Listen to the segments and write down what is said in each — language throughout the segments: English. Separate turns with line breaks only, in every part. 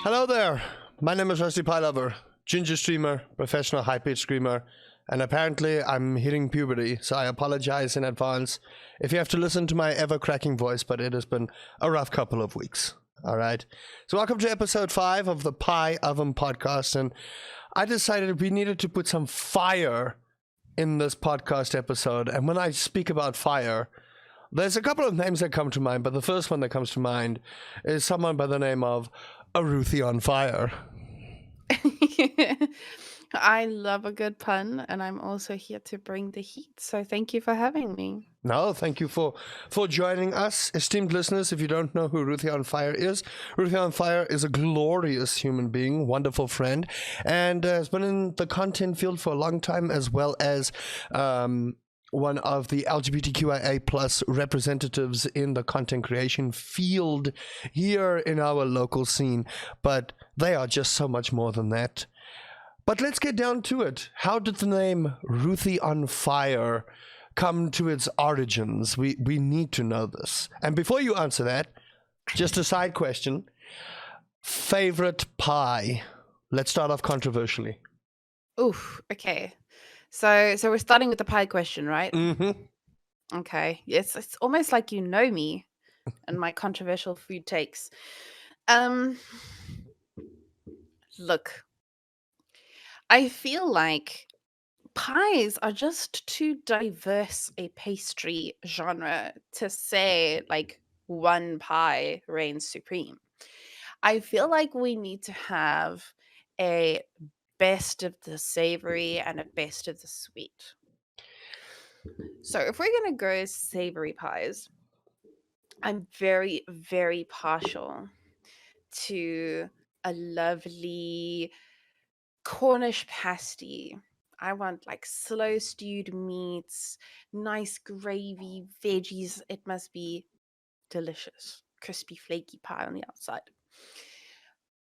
Hello there, my name is RustyPieLover, ginger streamer, professional high-pitched screamer, and apparently I'm hitting puberty, so I apologize in advance if you have to listen to my ever-cracking voice, but it has been a rough couple of weeks, alright? So welcome to episode 5 of the Pie Oven podcast, and I decided we needed to put some fire in this podcast episode, and when I speak about fire, there's a couple of names that come to mind, but the first one that comes to mind is someone by the name of a Ruthie0nFire.
I love a good pun, and I'm also here to bring the heat, so thank you for having me.
No, thank you for joining us, esteemed listeners. If you don't know who Ruthie0nFire is a glorious human being, wonderful friend, and has been in the content field for a long time, as well as one of the Lgbtqia plus representatives in the content creation field here in our local scene. But they are just so much more than that. But let's get down to it. How did the name Ruthie0nFire come to its origins? We need to know this. And before you answer that, just a side question. Favorite pie? Let's start off controversially.
Oof, okay. So we're starting with the pie question, right?
Mm-hmm.
Okay. Yes, it's almost like you know me and my controversial food takes. Look, I feel like pies are just too diverse a pastry genre to say like one pie reigns supreme. I feel like we need to have a best of the savory and a best of the sweet. So if we're going to go savory pies, I'm very, very partial to a lovely Cornish pasty. I want like slow stewed meats, nice gravy, veggies. It must be delicious. Crispy, flaky pie on the outside.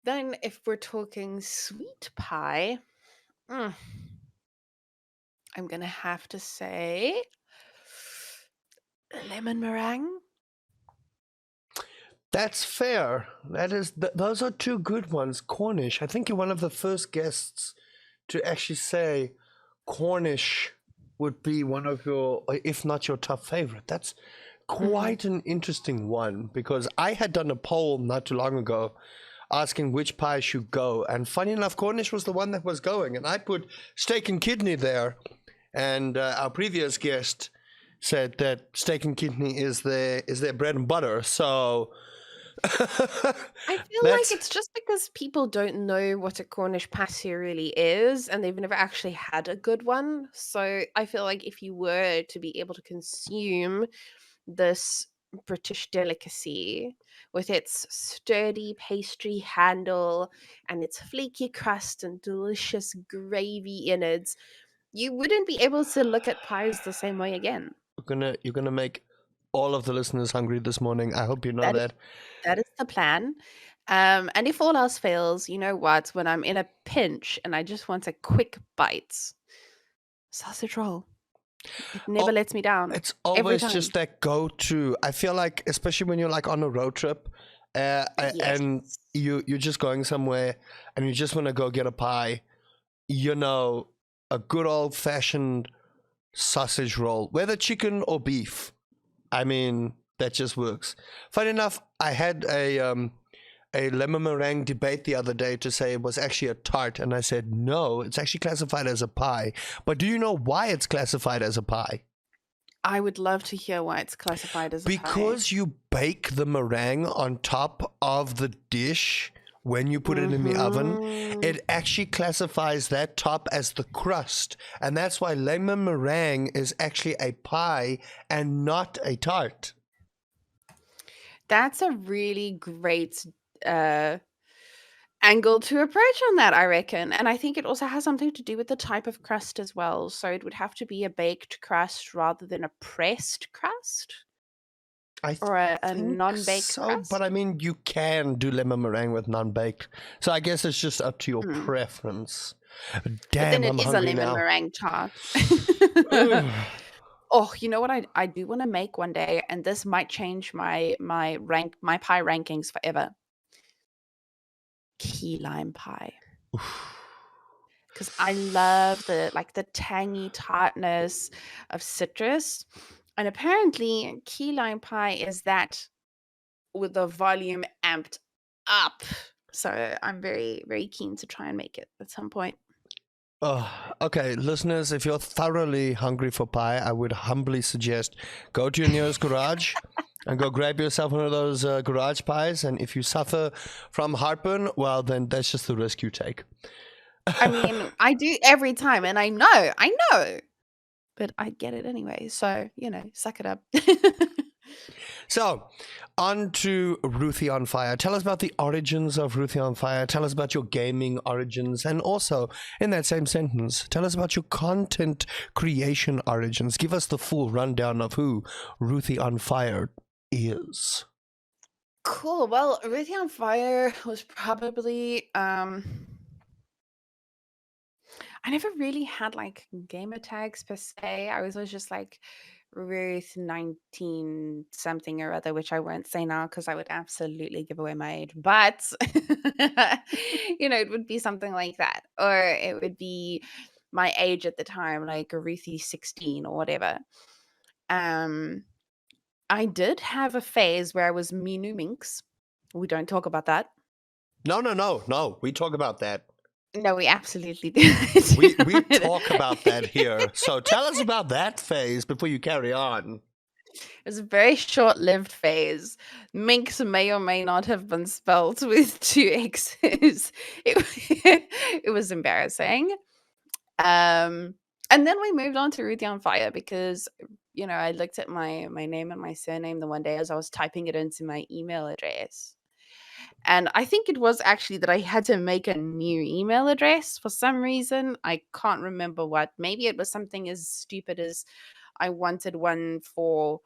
Then if we're talking sweet pie, I'm going to have to say lemon meringue.
That's fair. That is, those are two good ones. Cornish. I think you're one of the first guests to actually say Cornish would be one of your, if not your top favorite. That's quite an interesting one, because I had done a poll not too long ago asking which pie should go, and funny enough, Cornish was the one that was going, and I put steak and kidney there, and our previous guest said that steak and kidney is their bread and butter. So
I feel like it's just because people don't know what a Cornish pasty really is, and they've never actually had a good one. So I feel like if you were to be able to consume this British delicacy with its sturdy pastry handle and its flaky crust and delicious gravy innards, you wouldn't be able to look at pies the same way again.
You're gonna make all of the listeners hungry this morning. I hope you know that.
That is the plan. And if all else fails, you know what? When I'm in a pinch and I just want a quick bite, sausage roll. It never lets me down.
It's always just that go-to. I feel like, especially when you're like on a road trip, and you're just going somewhere and you just want to go get a pie, you know, a good old-fashioned sausage roll, whether chicken or beef. I mean, that just works. Funny enough, I had a lemon meringue debate the other day to say it was actually a tart, and I said no, it's actually classified as a pie. But do you know why it's classified as a pie?
I would love to hear why it's classified as a pie.
Because you bake the meringue on top of the dish when you put it in the oven, it actually classifies that top as the crust. And that's why lemon meringue is actually a pie and not a tart.
That's a really great angle to approach on that, I reckon. And I think it also has something to do with the type of crust as well. So it would have to be a baked crust rather than a pressed crust. Or a non-baked crust?
But I mean, you can do lemon meringue with non-baked. So I guess it's just up to your preference.
But
Damn,
then it
I'm
is a
hungry
lemon
now.
meringue tart.
Ugh.
Oh, you know what I do want to make one day, and this might change my pie rankings forever. Key lime pie. Because I love the tangy tartness of citrus. And apparently key lime pie is that with the volume amped up. So I'm very, very keen to try and make it at some point.
Okay, listeners, if you're thoroughly hungry for pie, I would humbly suggest go to your nearest garage and go grab yourself one of those garage pies. And if you suffer from heartburn, well, then that's just the risk you take.
I mean, I do every time, and I know, but I get it anyway. So, suck it up.
So, on to Ruthie0nFire. Tell us about the origins of Ruthie0nFire. Tell us about your gaming origins. And also, in that same sentence, tell us about your content creation origins. Give us the full rundown of who Ruthie0nFire is.
Cool. Well, Ruthie0nFire was probably I never really had like gamer tags per se. I was always just like Ruth 19 something or other, which I won't say now because I would absolutely give away my age. But it would be something like that. Or it would be my age at the time, like a Ruthie 16 or whatever. I did have a phase where I was Minu Minx. We don't talk about that.
No. We talk about that.
No, we absolutely do.
We talk about that here. So tell us about that phase before you carry on.
It was a very short-lived phase. Minx may or may not have been spelled with 2 X's. It was embarrassing. And then we moved on to Ruthie0nFire because, I looked at my name and my surname the one day as I was typing it into my email address. And I think it was actually that I had to make a new email address for some reason. I can't remember what. Maybe it was something as stupid as I wanted one for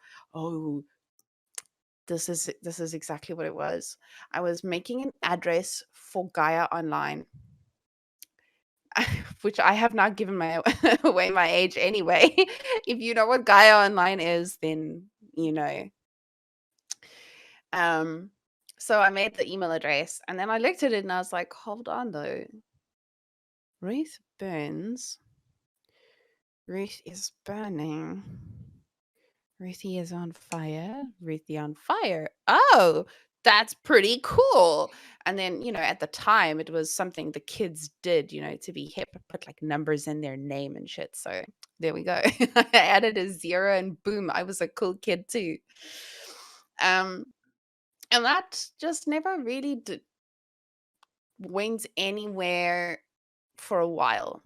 this is exactly what it was. I was making an address for Gaia Online, which I have not given away my age anyway. If you know what Gaia Online is, then you know. So I made the email address and then I looked at it and I was like, hold on though. Ruth burns. Ruth is burning. Ruthie is on fire. Ruthie0nFire. Oh, that's pretty cool. And then, at the time it was something the kids did, to be hip, put like numbers in their name and shit. So there we go. I added a 0 and boom, I was a cool kid too. And that just never really went anywhere for a while.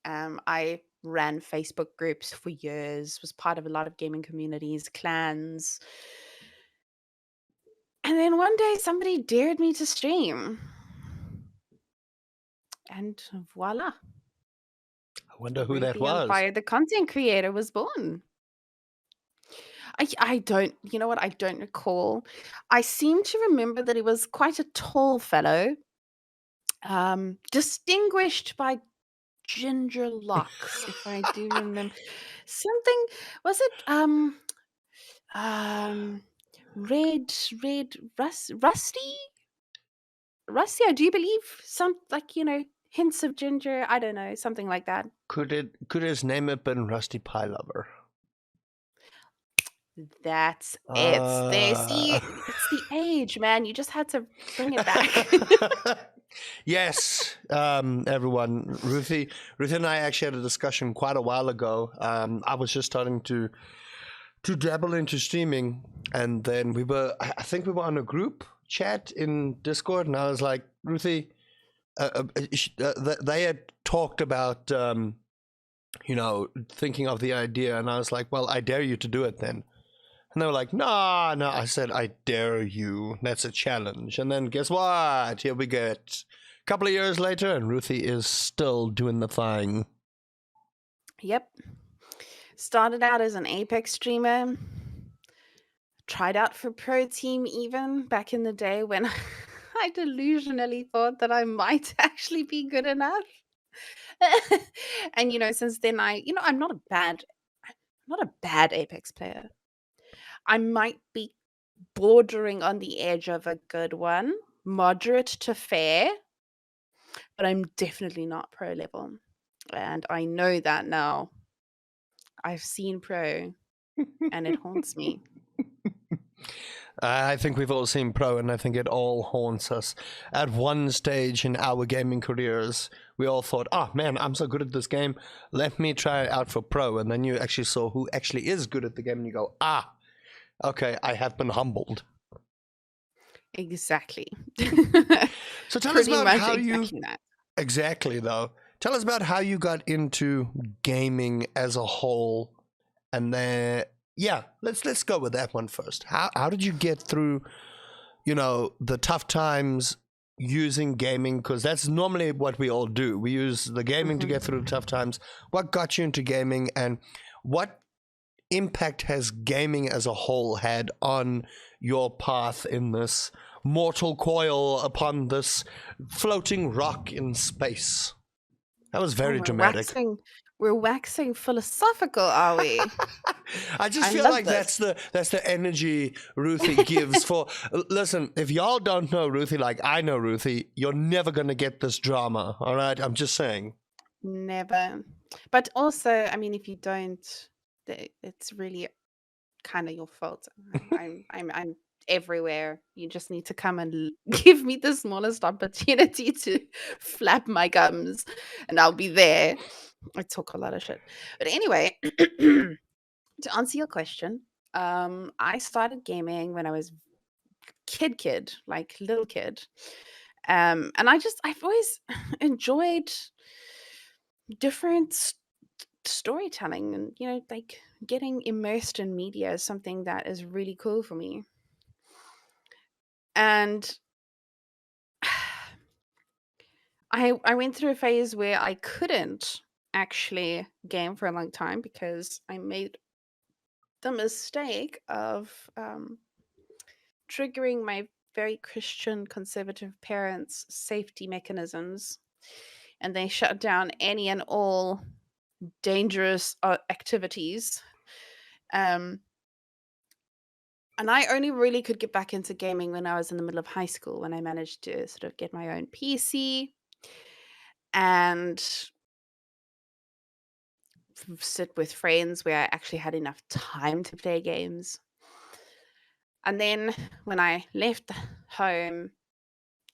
I ran Facebook groups for years, was part of a lot of gaming communities, clans. And then one day somebody dared me to stream. And voila.
I wonder who that was.
Ruthie0nFire, the content creator, was born. I don't, you know what? I don't recall. I seem to remember that he was quite a tall fellow, distinguished by ginger locks, if I do remember. Something was it red rusty? Rusty, I do believe. Some hints of ginger, I don't know, something like that.
Could his name have been RustyPieLover?
That's it. There, see, it's the age, man. You just had to bring it back.
Yes, everyone. Ruthie and I actually had a discussion quite a while ago. I was just starting to dabble into streaming, and then I think we were on a group chat in Discord, and I was like, Ruthie, they had talked about, thinking of the idea, and I was like, well, I dare you to do it then. And they were like, no. I said, I dare you. That's a challenge. And then guess what? Here we get a couple of years later, and Ruthie is still doing the thing.
Yep. Started out as an Apex streamer. Tried out for Pro Team even back in the day when I delusionally thought that I might actually be good enough. And since then I'm not a bad Apex player. I might be bordering on the edge of a good one, moderate to fair, but I'm definitely not pro level. And I know that now. I've seen pro and it haunts me.
I think we've all seen pro, and I think it all haunts us. At one stage in our gaming careers, we all thought, oh man, I'm so good at this game, let me try it out for pro. And then you actually saw who actually is good at the game, and you go, okay, I have been humbled.
Exactly.
So tell us
Pretty
about
much
how
exactly that.
Exactly, though. Tell us about how you got into gaming as a whole, and then let's go with that one first. How did you get through, the tough times using gaming? Because that's normally what we all do. We use the gaming to get through the tough times. What got you into gaming, and what impact has gaming as a whole had on your path in this mortal coil upon this floating rock in space? That was
Oh,
very dramatic.
we're waxing philosophical, are we?
I just
I
feel
love
like
this.
that's the energy Ruthie gives for. Listen, if y'all don't know Ruthie like I know Ruthie, you're never gonna get this drama. All right, I'm just saying.
Never. But also, I mean, if you don't, it's really kind of your fault. I'm everywhere. You just need to come and give me the smallest opportunity to flap my gums, and I'll be there. I talk a lot of shit. But anyway, to answer your question, I started gaming when I was kid, like little kid. And I've always enjoyed different storytelling, and like getting immersed in media is something that is really cool for me. And I went through a phase where I couldn't actually game for a long time because I made the mistake of triggering my very Christian conservative parents' safety mechanisms, and they shut down any and all dangerous activities. Um, and I only really could get back into gaming when I was in the middle of high school, when I managed to sort of get my own PC and sit with friends where I actually had enough time to play games. And then when I left home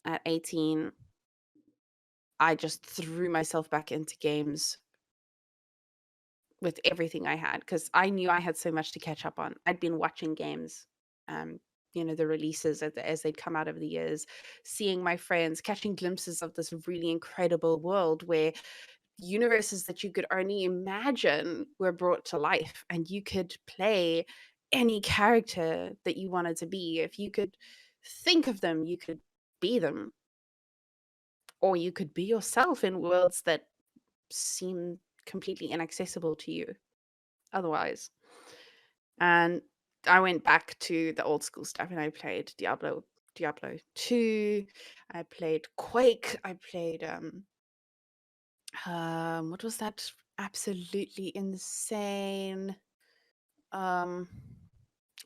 at 18, I just threw myself back into games with everything I had because I knew I had so much to catch up on. I'd been watching games, um, the releases as they'd come out over the years, seeing my friends, catching glimpses of this really incredible world where universes that you could only imagine were brought to life, and you could play any character that you wanted to be. If you could think of them, you could be them, or you could be yourself in worlds that seem completely inaccessible to you otherwise. And I went back to the old school stuff, and I played Diablo 2, I played Quake, I played what was that absolutely insane um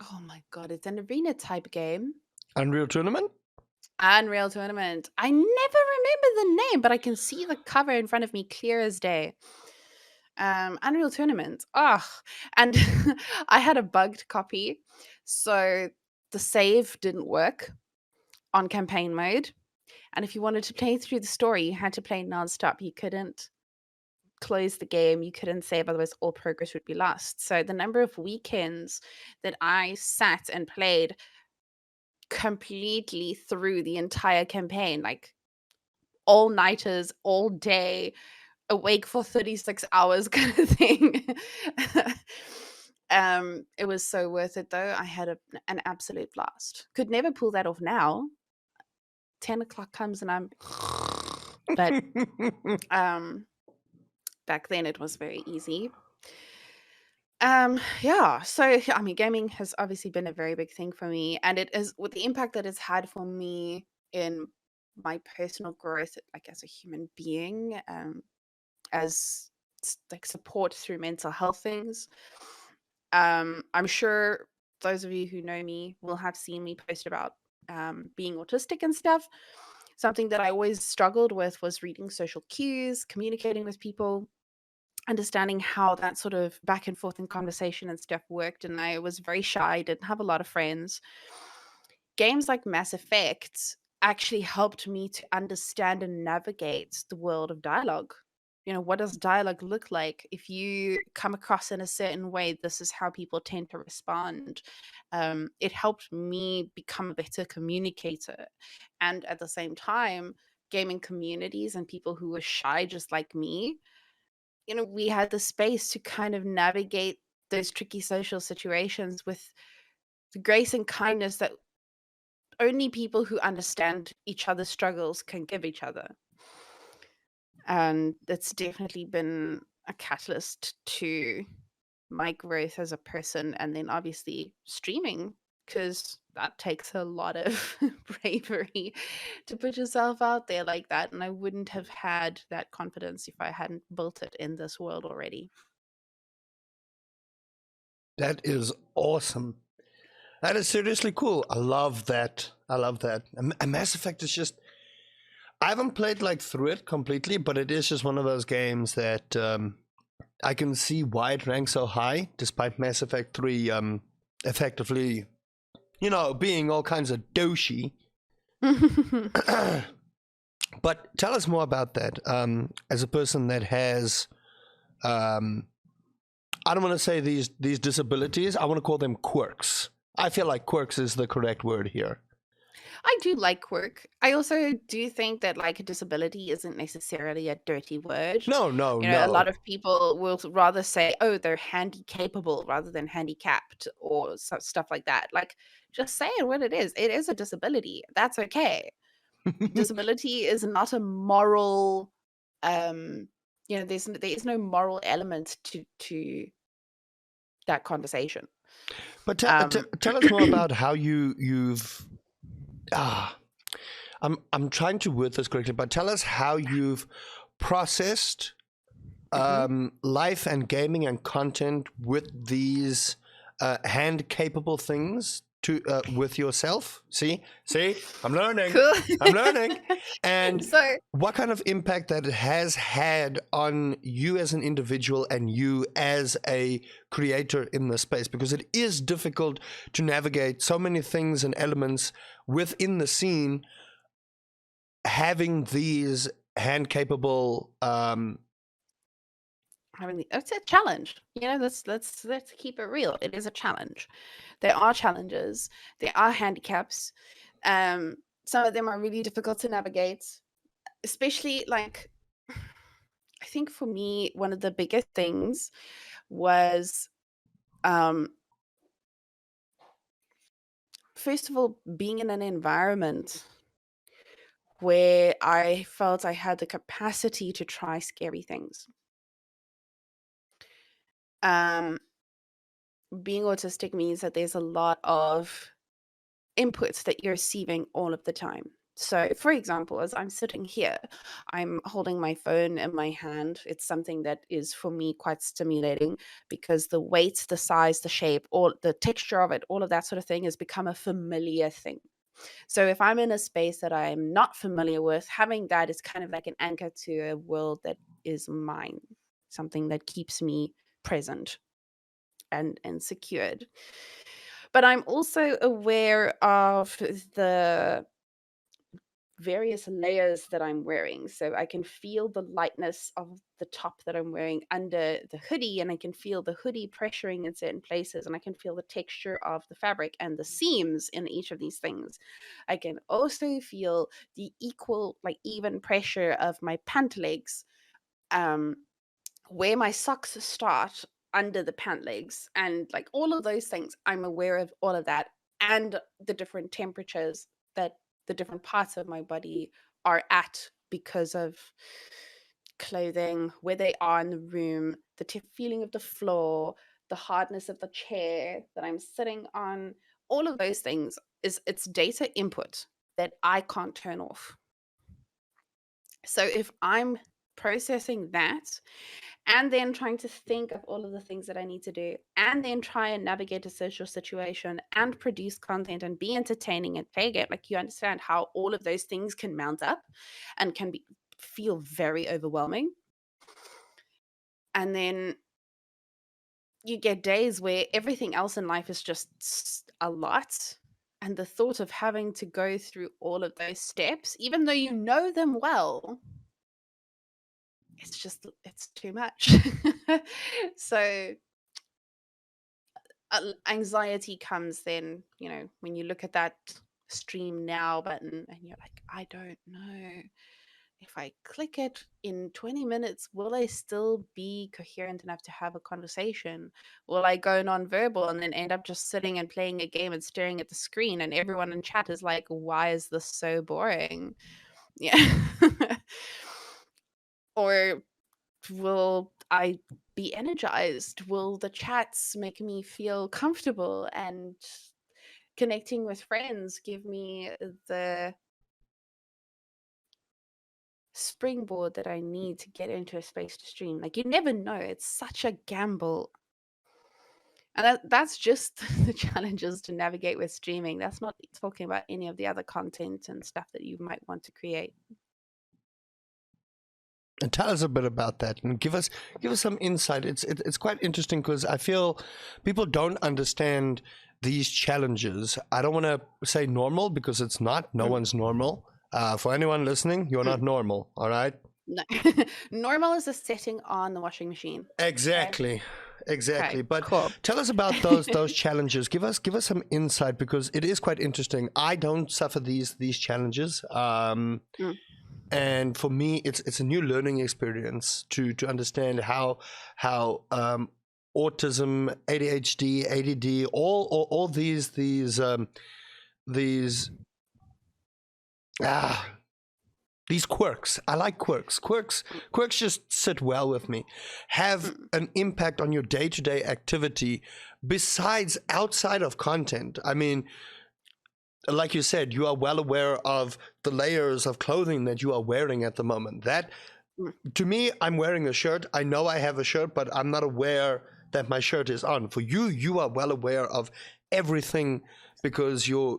oh my god, it's an arena type game.
Unreal Tournament?
Unreal Tournament. I never remember the name, but I can see the cover in front of me clear as day. Unreal Tournament. Oh, and I had a bugged copy, so the save didn't work on campaign mode. And if you wanted to play through the story, you had to play nonstop. You couldn't close the game, you couldn't save, otherwise all progress would be lost. So the number of weekends that I sat and played completely through the entire campaign, like all nighters, all day, awake for 36 hours kind of thing. It was so worth it though. I had an absolute blast. Could never pull that off now. 10 o'clock comes and I'm but um back then it was very easy. Yeah, so I mean gaming has obviously been a very big thing for me, and it is with the impact that it's had for me in my personal growth, like as a human being. as like support through mental health things. I'm sure those of you who know me will have seen me post about being autistic and stuff. Something that I always struggled with was reading social cues, communicating with people, understanding how that sort of back and forth in conversation and stuff worked. And I was very shy, didn't have a lot of friends. Games like Mass Effect actually helped me to understand and navigate the world of dialogue. You know, what does dialogue look like? If you come across in a certain way, this is how people tend to respond. It helped me become a better communicator. And at the same time, gaming communities and people who were shy just like me, you know, we had the space to kind of navigate those tricky social situations with the grace and kindness that only people who understand each other's struggles can give each other. And that's definitely been a catalyst to my growth as a person. And then obviously streaming, because that takes a lot of bravery to put yourself out there like that. And I wouldn't have had that confidence if I hadn't built it in this world already.
That is awesome. That is seriously cool. I love that. I love that. And Mass Effect is just. I haven't played like through it completely, but it is just one of those games that I can see why it ranks so high, despite Mass Effect 3 effectively, you know, being all kinds of douchey. But tell us more about that. As a person that has, I don't want to say these disabilities. I want to call them quirks. I feel like quirks is the correct word here.
I do like quirk. I also do think that like a disability isn't necessarily a dirty word.
No.
You know, a lot of people will rather say, "Oh, they're handy capable," rather than handicapped or stuff like that. Like, just say it what it is. It is a disability. That's okay. Disability is not a moral. You know, there is no moral element to that conversation.
But tell us more about how you've. I'm trying to word this correctly, but tell us how you've processed life and gaming and content with these hand capable things to with yourself. See, I'm learning.
Cool.
I'm learning. And
So
what kind of impact that it has had on you as an individual and you as a creator in the space, because it is difficult to navigate so many things and elements within the scene, having these hand capable
I mean, it's a challenge. You know, let's keep it real. It is a challenge. There are challenges. There are handicaps. Some of them are really difficult to navigate, especially like I think for me, one of the biggest things was first of all, being in an environment where I felt I had the capacity to try scary things. Being autistic means that there's a lot of inputs that you're receiving all of the time. So, for example, as I'm sitting here, I'm holding my phone in my hand. It's something that is for me quite stimulating because the weight, the size, the shape, all the texture of it, all of that sort of thing has become a familiar thing. So, if I'm in a space that I'm not familiar with, having that is kind of like an anchor to a world that is mine, something that keeps me present and secured. But I'm also aware of the various layers that I'm wearing. So I can feel the lightness of the top that I'm wearing under the hoodie, and I can feel the hoodie pressuring in certain places, and I can feel the texture of the fabric and the seams in each of these things. I can also feel the equal, like even pressure of my pant legs, where my socks start under the pant legs, and like all of those things. I'm aware of all of that and the different temperatures that the different parts of my body are at because of clothing, where they are in the room, the feeling of the floor, the hardness of the chair that I'm sitting on. All of those things it's data input that I can't turn off. So if I'm processing that, and then trying to think of all of the things that I need to do, and then try and navigate a social situation and produce content and be entertaining and take it. Like, you understand how all of those things can mount up and can feel very overwhelming. And then you get days where everything else in life is just a lot. And the thought of having to go through all of those steps, even though you know them well, it's too much. So anxiety comes then, when you look at that stream now button and you're like, I don't know. If I click it in 20 minutes, will I still be coherent enough to have a conversation? Will I go non-verbal and then end up just sitting and playing a game and staring at the screen, and everyone in chat is like, why is this so boring? Yeah. Or will I be energized? Will the chats make me feel comfortable, and connecting with friends give me the springboard that I need to get into a space to stream? Like, you never know. It's such a gamble. And that's just the challenges to navigate with streaming. That's not talking about any of the other content and stuff that you might want to create.
And tell us a bit about that, and give us some insight. It's quite interesting because I feel people don't understand these challenges. I don't want to say normal because it's not. No one's normal. For anyone listening, you're not normal. All right.
No. Normal is a setting on the washing machine.
Exactly. Exactly.
Okay,
But
cool.
tell us about those challenges. Give us some insight, because it is quite interesting. I don't suffer these challenges. And for me, it's a new learning experience to understand how autism, ADHD, ADD, all these quirks. I like quirks. Quirks just sit well with me. Have an impact on your day-to-day activity besides outside of content. I mean, like you said, you are well aware of the layers of clothing that you are wearing at the moment. That, to me, I'm wearing a shirt. I know I have a shirt, but I'm not aware that my shirt is on. For you, you are well aware of everything, because your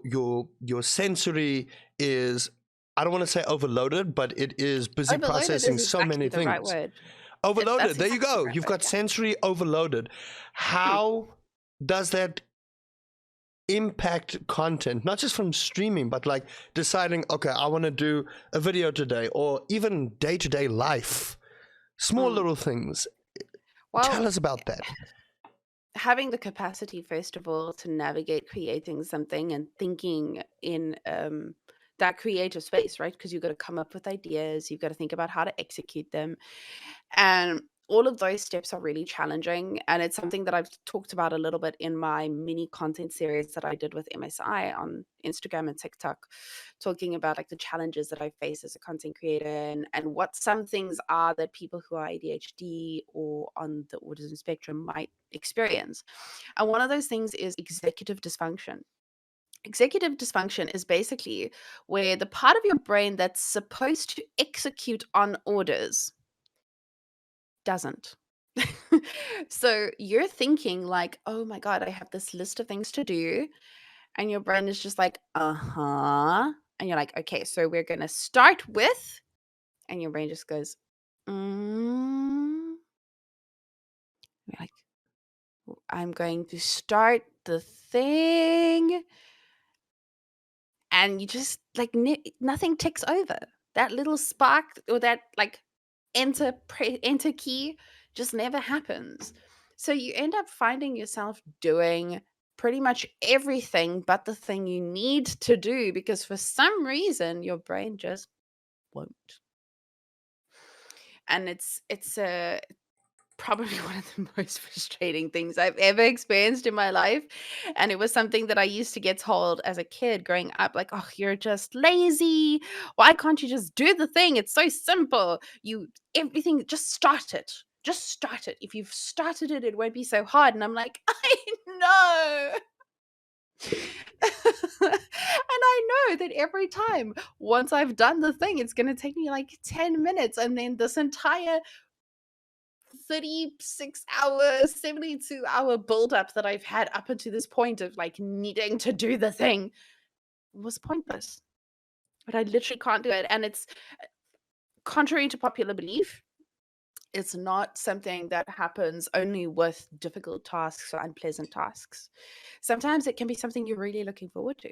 sensory is, I don't want to say overloaded, but it is busy
Overloaded
processing
is
so many
exactly the right
things.
word.
Overloaded.
That's
There you
exactly
go.
the right
You've
word,
got
yeah.
sensory overloaded. How does that impact content, not just from streaming, but like deciding, okay, I want to do a video today, or even day-to-day life, small little things? Tell
Well,
us about that.
having the capacity, first of all, to navigate creating something and thinking in that creative space, right? Because you've got to come up with ideas, you've got to think about how to execute them. And all of those steps are really challenging. And it's something that I've talked about a little bit in my mini content series that I did with MSI on Instagram and TikTok, talking about like the challenges that I face as a content creator, and what some things are that people who are ADHD or on the autism spectrum might experience. And one of those things is executive dysfunction. Executive dysfunction is basically where the part of your brain that's supposed to execute on orders doesn't. So you're thinking like, oh my God, I have this list of things to do. And your brain is just like, uh-huh. And you're like, okay, so we're going to start with, and your brain just goes, you're like, I'm going to start the thing. And you just like, nothing ticks over. That little spark, or that like enter key, just never happens. So you end up finding yourself doing pretty much everything but the thing you need to do, because for some reason your brain just won't. And it's probably one of the most frustrating things I've ever experienced in my life. And it was something that I used to get told as a kid growing up, like, oh, you're just lazy. Why can't you just do the thing? It's so simple. Everything, just start it. Just start it. If you've started it, it won't be so hard. And I'm like, I know. And I know that every time, once I've done the thing, it's going to take me like 10 minutes. And then this entire 36-hour, 72-hour build-up that I've had up until this point of like needing to do the thing was pointless. But I literally can't do it. And it's contrary to popular belief, it's not something that happens only with difficult tasks or unpleasant tasks. Sometimes it can be something you're really looking forward to.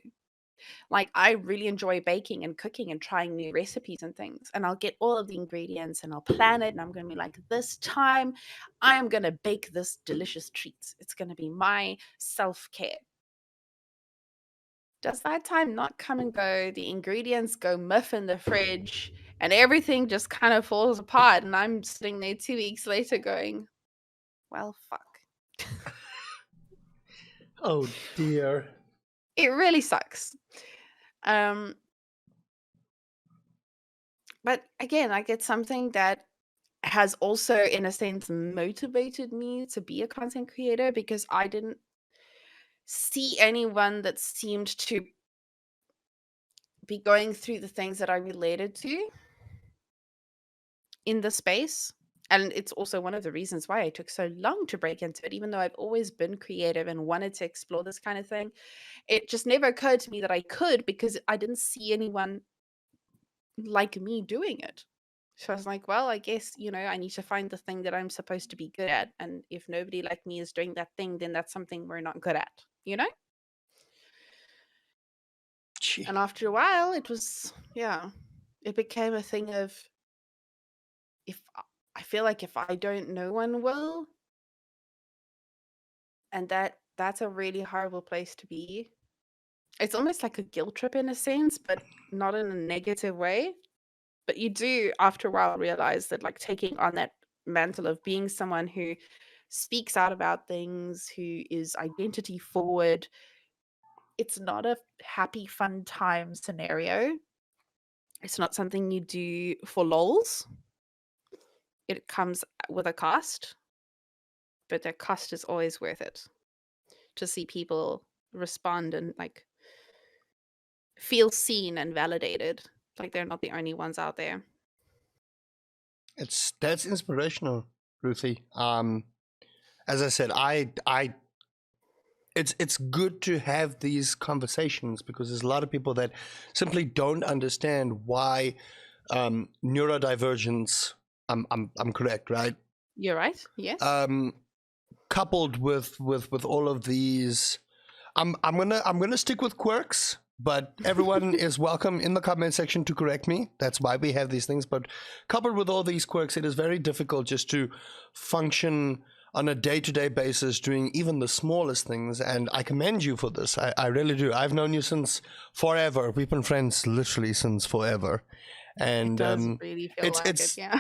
Like, I really enjoy baking and cooking and trying new recipes and things. And I'll get all of the ingredients and I'll plan it. And I'm going to be like, this time I am going to bake this delicious treat. It's going to be my self-care. Does that time not come and go? The ingredients go miff in the fridge and everything just kind of falls apart. And I'm sitting there 2 weeks later going, well, fuck.
Oh dear.
It really sucks. But again, like, it's something that has also, in a sense, motivated me to be a content creator because I didn't see anyone that seemed to be going through the things that I related to in the space. And it's also one of the reasons why I took so long to break into it, even though I've always been creative and wanted to explore this kind of thing. It just never occurred to me that I could because I didn't see anyone like me doing it. So I was like, well, I guess, I need to find the thing that I'm supposed to be good at. And if nobody like me is doing that thing, then that's something we're not good at,
Gee.
And after a while, it became a thing of, if I feel like if I don't, no one will. And that's a really horrible place to be. It's almost like a guilt trip in a sense, but not in a negative way. But you do, after a while, realize that, like, taking on that mantle of being someone who speaks out about things, who is identity forward, it's not a happy, fun time scenario. It's not something you do for lols. It comes with a cost, but that cost is always worth it. To see people respond and, like, feel seen and validated. Like, they're not the only ones out there.
That's inspirational, Ruthie. As I said, it's good to have these conversations because there's a lot of people that simply don't understand why neurodivergence. I'm correct, right?
You're right. Yes.
Coupled with all of these, I'm gonna stick with quirks. But everyone is welcome in the comment section to correct me. That's why we have these things. But coupled with all these quirks, it is very difficult just to function on a day-to-day basis doing even the smallest things. And I commend you for this. I really do. I've known you since forever. We've been friends literally since forever. And
it does really feel
it's
yeah.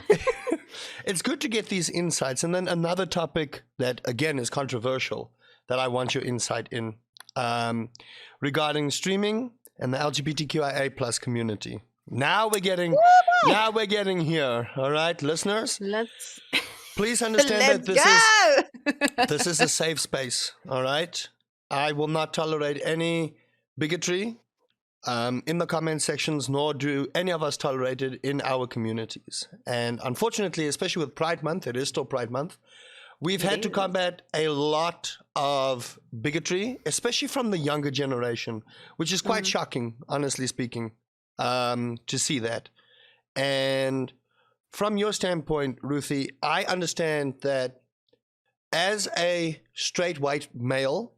It's good to get these insights. And then another topic that, again, is controversial that I want your insight in. Regarding streaming and the LGBTQIA plus community. Now we're getting here. All right, listeners. Please understand that this is a safe space. All right. I will not tolerate any bigotry in the comment sections, nor do any of us tolerate it in our communities. And unfortunately, especially with Pride Month, it is still Pride Month. We've had to combat a lot of bigotry, especially from the younger generation, which is quite shocking, honestly speaking, to see that. And from your standpoint, Ruthie, I understand that as a straight white male,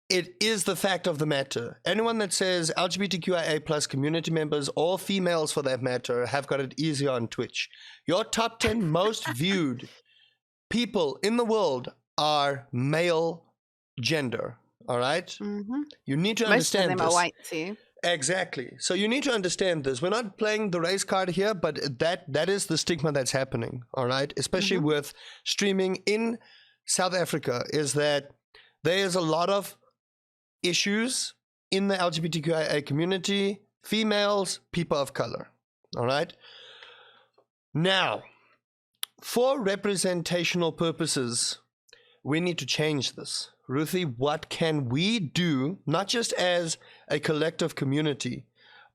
it is the fact of the matter. Anyone that says LGBTQIA plus community members, or females for that matter, have got it easier on Twitch. Your top 10 most viewed people in the world are male gender, all right?
Mm-hmm.
You need to understand
Most of them are white too.
Exactly. So you need to understand this. We're not playing the race card here, but that is the stigma that's happening, all right? Especially with streaming in South Africa, is that there is a lot of issues in the LGBTQIA community, females, people of color, all right? Now, for representational purposes, we need to change this. Ruthie, what can we do, not just as a collective community,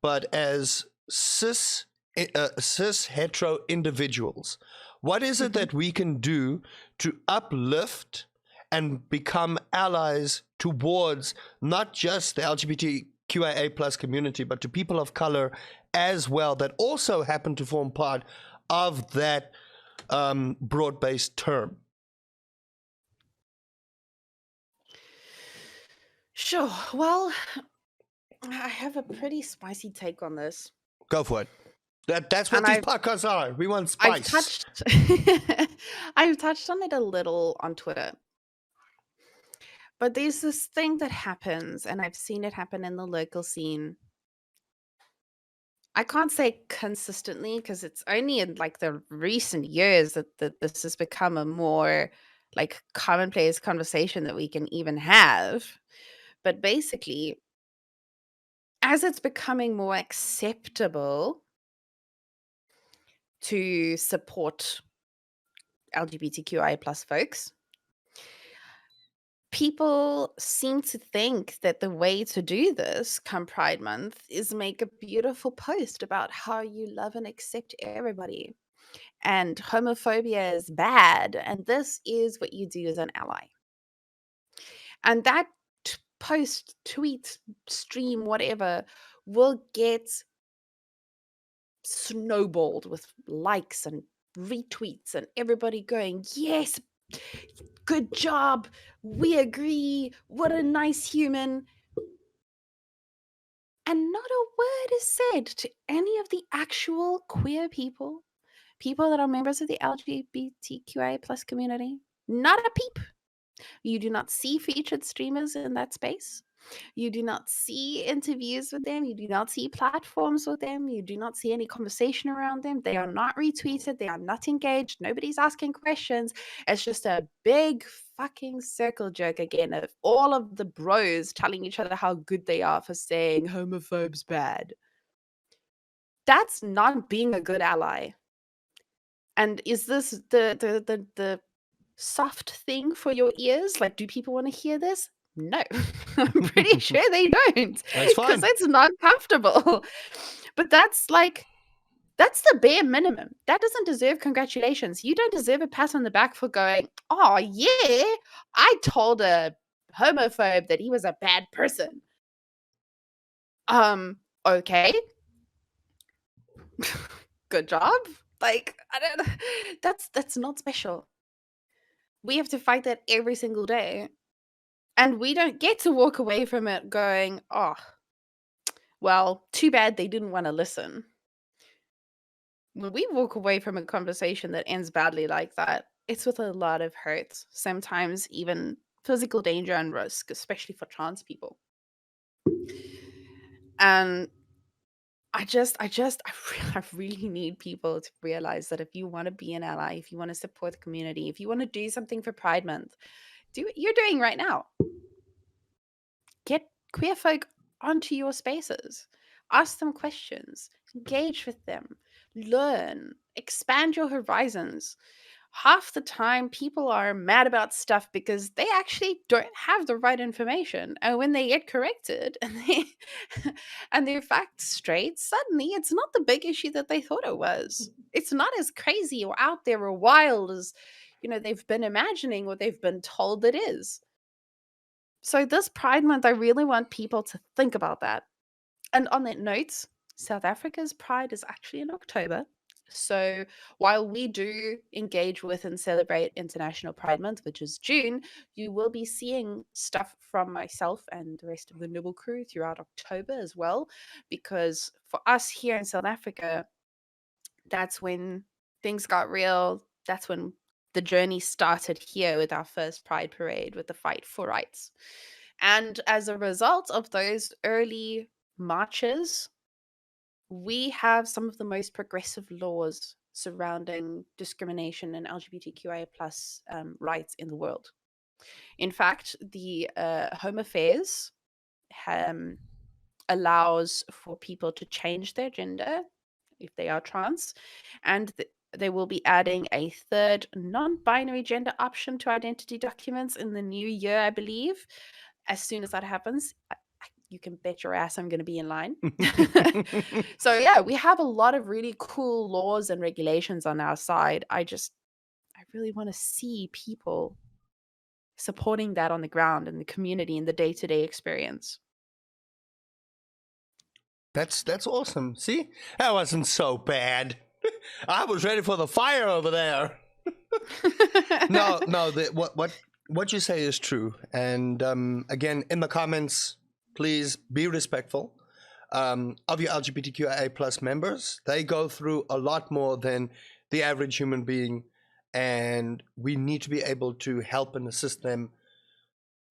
but as cis hetero individuals? What is it that we can do to uplift and become allies towards not just the LGBTQIA plus community, but to people of color as well, that also happen to form part of that broad-based term?
Sure. Well, I have a pretty spicy take on this.
Go for it. That's what
And
these podcasts are. We want
I've
spice.
touched I've touched on it a little on Twitter. But there's this thing that happens, and I've seen it happen in the local scene. I can't say consistently because it's only in like the recent years that this has become a more like commonplace conversation that we can even have. But basically, as it's becoming more acceptable to support LGBTQI plus folks, people seem to think that the way to do this come Pride Month is make a beautiful post about how you love and accept everybody. And homophobia is bad. And this is what you do as an ally. And that post, tweet, stream, whatever, will get snowballed with likes and retweets and everybody going, yes, good job. We agree. What a nice human. And not a word is said to any of the actual queer people that are members of the LGBTQIA plus community. Not a peep. You do not see featured streamers in that space. You do not see interviews with them. You do not see platforms with them. You do not see any conversation around them. They are not retweeted. They are not engaged. Nobody's asking questions. It's just a big fucking circle jerk again of all of the bros telling each other how good they are for saying homophobes bad. That's not being a good ally. And is this the soft thing for your ears? Like, do people want to hear this? No. I'm pretty sure they don't.
That's fine.
Because it's not comfortable. But that's the bare minimum. That doesn't deserve congratulations. You don't deserve a pat on the back for going, oh yeah, I told a homophobe that he was a bad person. Okay. Good job. Like, I don't that's not special. We have to fight that every single day. And we don't get to walk away from it going, oh, well, too bad they didn't want to listen. When we walk away from a conversation that ends badly like that, it's with a lot of hurt, sometimes even physical danger and risk, especially for trans people. And I really need people to realize that if you want to be an ally, if you want to support the community, if you want to do something for Pride Month, do what you're doing right now. Get queer folk onto your spaces. Ask them questions. Engage with them. Learn. Expand your horizons. Half the time, people are mad about stuff because they actually don't have the right information. And when they get corrected and their facts straight, suddenly it's not the big issue that they thought it was. It's not as crazy or out there or wild as, they've been imagining or they've been told it is. So this Pride Month, I really want people to think about that. And on that note, South Africa's Pride is actually in October. So while we do engage with and celebrate International Pride Month, which is June, you will be seeing stuff from myself and the rest of the Nibble crew throughout October as well. Because for us here in South Africa, that's when things got real. That's when the journey started here with our first Pride Parade, with the fight for rights. And as a result of those early marches, we have some of the most progressive laws surrounding discrimination and LGBTQIA plus rights in the world. In fact, the Home Affairs allows for people to change their gender if they are trans, and they will be adding a third non-binary gender option to identity documents in the new year, I believe. As soon as that happens, you can bet your ass I'm going to be in line. So yeah, we have a lot of really cool laws and regulations on our side. I really want to see people supporting that on the ground in the community in the day-to-day experience.
That's awesome. See, that wasn't so bad. I was ready for the fire over there. No, what you say is true. And again, in the comments, please be respectful of your LGBTQIA plus members. They go through a lot more than the average human being, and we need to be able to help and assist them.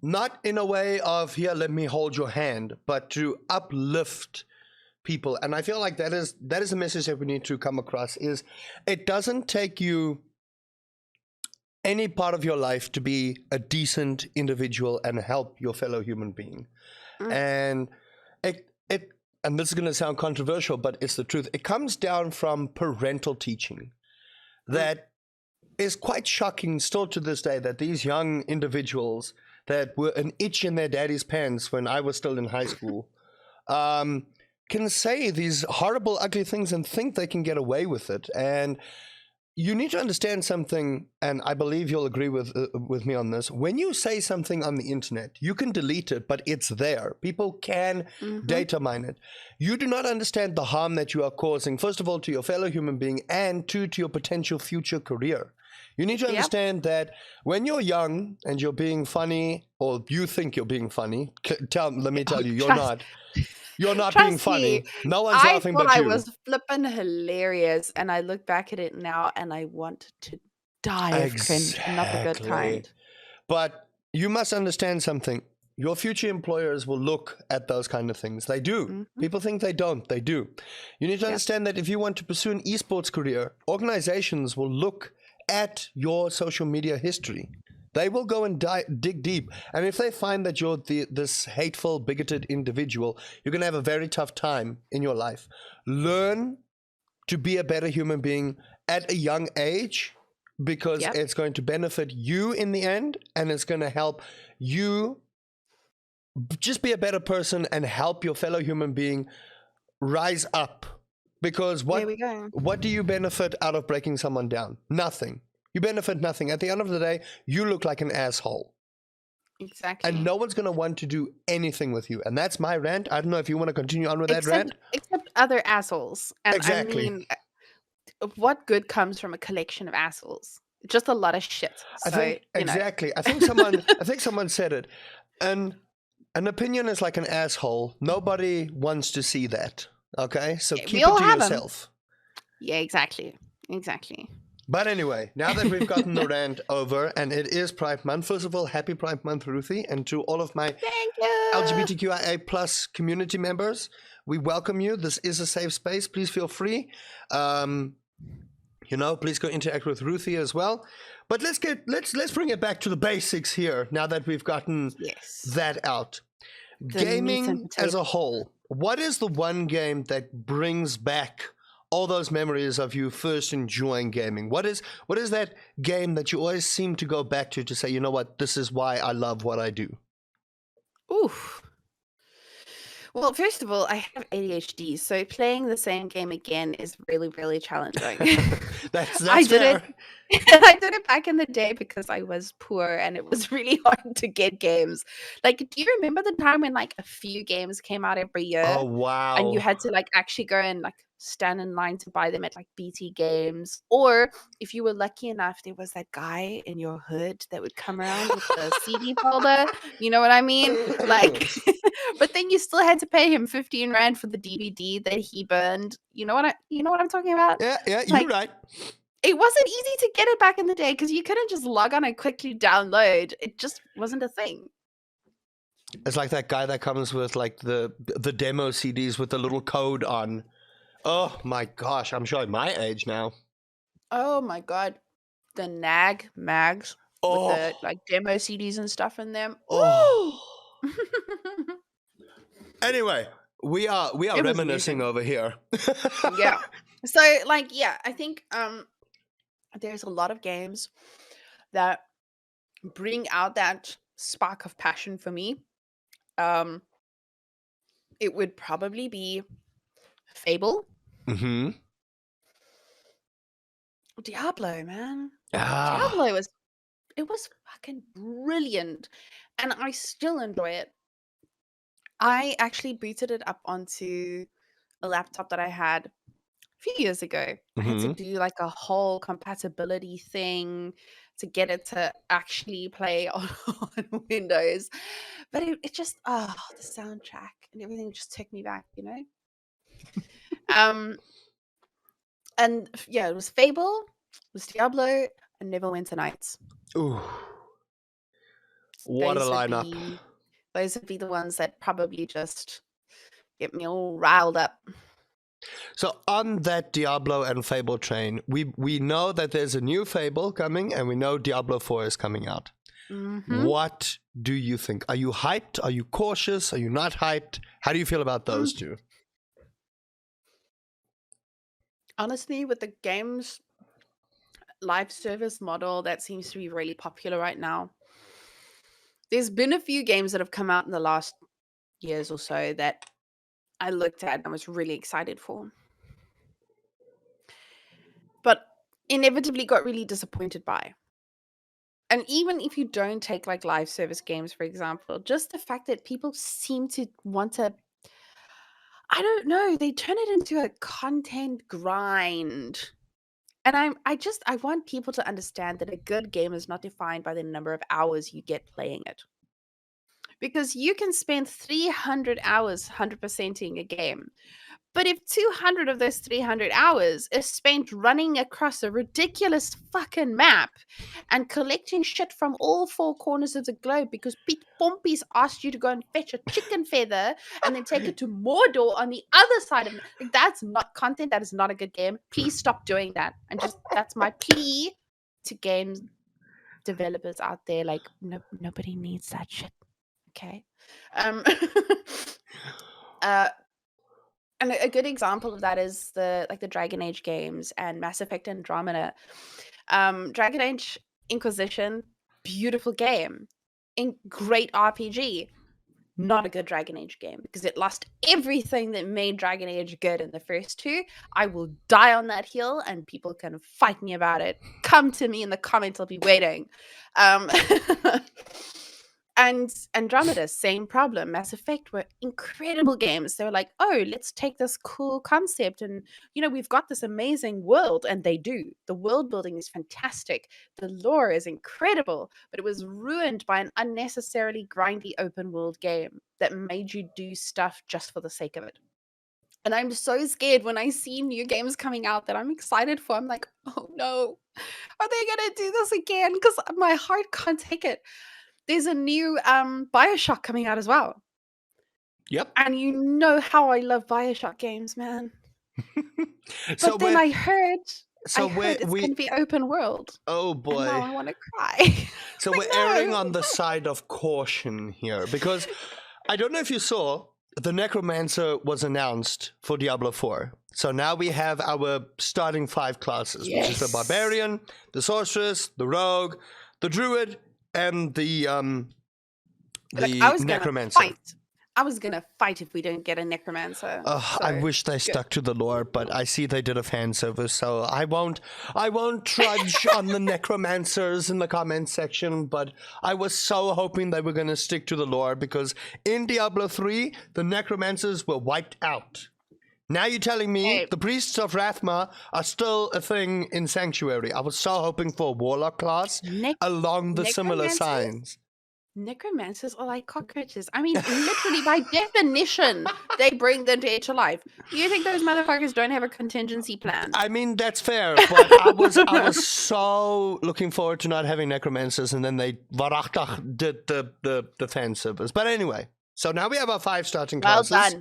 Not in a way of, here, let me hold your hand, but to uplift people. And I feel like that is a message that we need to come across, is it doesn't take you any part of your life to be a decent individual and help your fellow human being. And and this is going to sound controversial, but it's the truth. It comes down from parental teaching that is quite shocking still to this day, that these young individuals that were an itch in their daddy's pants when I was still in high school can say these horrible, ugly things and think they can get away with it. And you need to understand something, and I believe you'll agree with me on this. When you say something on the internet, you can delete it, but it's there. People can data mine it. You do not understand the harm that you are causing, first of all, to your fellow human being, and to your potential future career. You need to understand that when you're young and you're being funny, or you think you're being funny, let me tell you, you're not. You're not being funny. No one's laughing but you.
I thought I was flipping hilarious, and I look back at it now, and I want to die of cringe, and not the good kind.
But you must understand something. Your future employers will look at those kind of things. They do. People think they don't. They do. You need to understand that if you want to pursue an esports career, organizations will look at your social media history. They will go and dig deep. And if they find that you're this hateful, bigoted individual, you're going to have a very tough time in your life. Learn to be a better human being at a young age, because it's going to benefit you in the end, and it's going to help you just be a better person and help your fellow human being rise up. Because what do you benefit out of breaking someone down? Nothing. You benefit nothing. At the end of the day, you look like an asshole.
Exactly.
And no one's going to want to do anything with you. And that's my rant. I don't know if you want to continue on with that rant.
Except other assholes. And
exactly.
I mean, what good comes from a collection of assholes? Just a lot of shit. So,
exactly. I think someone said it. And an opinion is like an asshole. Nobody wants to see that. Okay? So keep it to yourself.
Yeah, exactly. Exactly.
But anyway, now that we've gotten the rant over, and it is Pride Month, first of all, happy Pride Month, Ruthie, and to all of my LGBTQIA plus community members, we welcome you. This is a safe space. Please feel free. Please go interact with Ruthie as well. But let's bring it back to the basics here. Now that we've gotten that out, gaming as a whole. What is the one game that brings back all those memories of you first enjoying gaming? What is that game that you always seem to go back to say, you know what, this is why I love what I do?
Oof. Well, first of all, I have ADHD, so playing the same game again is really, really challenging.
that's
I did
fair.
I did it back in the day because I was poor and it was really hard to get games. Like, do you remember the time when like a few games came out every year?
Oh, wow.
And you had to like actually go and like stand in line to buy them at like BT Games, or if you were lucky enough, there was that guy in your hood that would come around with the CD folder. You know what I mean? Like, but then you still had to pay him 15 Rand for the DVD that he burned. You know what I'm talking about?
Yeah,
like,
you're right.
It wasn't easy to get it back in the day because you couldn't just log on and quickly download. It just wasn't a thing.
It's like that guy that comes with like the demo CDs with the little code on. Oh my gosh, I'm showing my age now.
Oh my god. The NAG mags with the like demo CDs and stuff in them.
Oh. Anyway, we are reminiscing over here.
Yeah. So like, yeah, I think there's a lot of games that bring out that spark of passion for me. It would probably be Fable,
Mm-hmm.
Diablo, man.
Ah.
Diablo was fucking brilliant, and I still enjoy it. I actually booted it up onto a laptop that I had a few years ago. I had to
Mm-hmm.
do like a whole compatibility thing to get it to actually play on Windows. But it just, the soundtrack and everything just took me back, you know? Um, and yeah, it was Fable, it was Diablo, and Neverwinter Nights.
Ooh. What a
Those would
lineup.
be those would be the ones that probably just get me all riled up.
So on that Diablo and Fable train, we know that there's a new Fable coming, and we know Diablo 4 is coming out.
Mm-hmm.
What do you think? Are you hyped? Are you cautious? Are you not hyped? How do you feel about those two?
Honestly, with the game's live service model that seems to be really popular right now, there's been a few games that have come out in the last years or so that I looked at and I was really excited for. But inevitably got really disappointed by. And even if you don't take like live service games, for example, just the fact that people seem to want to, I don't know, they turn it into a content grind. And I want people to understand that a good game is not defined by the number of hours you get playing it. Because you can spend 300 hours 100%ing a game. But if 200 of those 300 hours is spent running across a ridiculous fucking map and collecting shit from all four corners of the globe because Pete Pompey's asked you to go and fetch a chicken feather and then take it to Mordor on the other side of like, that's not content. That is not a good game. Please stop doing that. And just that's my plea to game developers out there. Like nobody needs that shit. Okay. Um And a good example of that is the Dragon Age games and Mass Effect Andromeda. Dragon Age Inquisition, beautiful game. Great RPG. Not a good Dragon Age game because it lost everything that made Dragon Age good in the first two. I will die on that hill and people can fight me about it. Come to me in the comments, I'll be waiting. And Andromeda, same problem. Mass Effect were incredible games. They were like, oh, let's take this cool concept and, we've got this amazing world. And they do. The world building is fantastic. The lore is incredible. But it was ruined by an unnecessarily grindy open world game that made you do stuff just for the sake of it. And I'm so scared when I see new games coming out that I'm excited for. I'm like, oh no, are they going to do this again? Because my heart can't take it. There's a new BioShock coming out as well.
Yep.
And you know how I love BioShock games, man.
So
but then I heard it's going to be open world.
Oh boy.
And now I want to cry.
So we're erring on the side of caution here because I don't know if you saw, the Necromancer was announced for Diablo 4. So now we have our starting 5 classes, which is the Barbarian, the Sorceress, the Rogue, the Druid, and the Necromancer.
I was gonna fight if we didn't get a Necromancer.
I wish they stuck to the lore, but I see they did a fan service, so I won't trudge on the Necromancers in the comments section, but I was so hoping they were gonna stick to the lore because in Diablo 3, the Necromancers were wiped out. Now you're telling me the Priests of Rathma are still a thing in Sanctuary. I was so hoping for a Warlock class along the similar signs.
Necromancers are like cockroaches. I mean, literally by definition, they bring the dead to life. You think those motherfuckers don't have a contingency plan?
I mean, that's fair, but I was so looking forward to not having Necromancers, and then they varachtach did the fan service. But anyway, so now we have our 5 starting classes.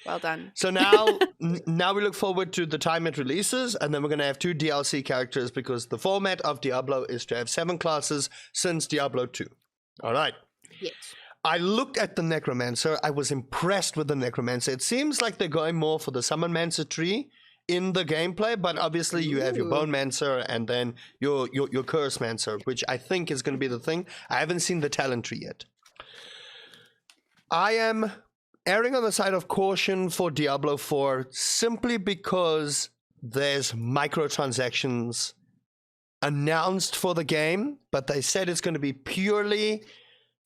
Well done.
So now we look forward to the time it releases, and then we're going to have 2 DLC characters because the format of Diablo is to have 7 classes since Diablo 2. All right.
Yes.
I looked at the Necromancer. I was impressed with the Necromancer. It seems like they're going more for the Summonmancer tree in the gameplay, but obviously you have your
Ooh.
Bonemancer and then your Cursemancer, which I think is going to be the thing. I haven't seen the talent tree yet. I am erring on the side of caution for Diablo 4 simply because there's microtransactions announced for the game, but they said it's going to be purely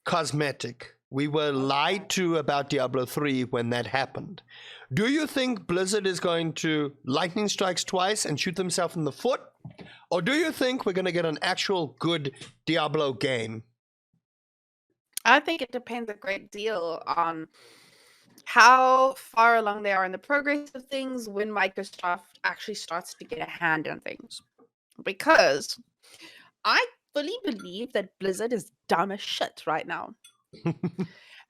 cosmetic. We were lied to about Diablo 3 when that happened. Do you think Blizzard is going to lightning strikes twice and shoot themselves in the foot? Or do you think we're going to get an actual good Diablo game?
I think it depends a great deal on how far along they are in the progress of things when Microsoft actually starts to get a hand on things. Because I fully believe that Blizzard is dumb as shit right now.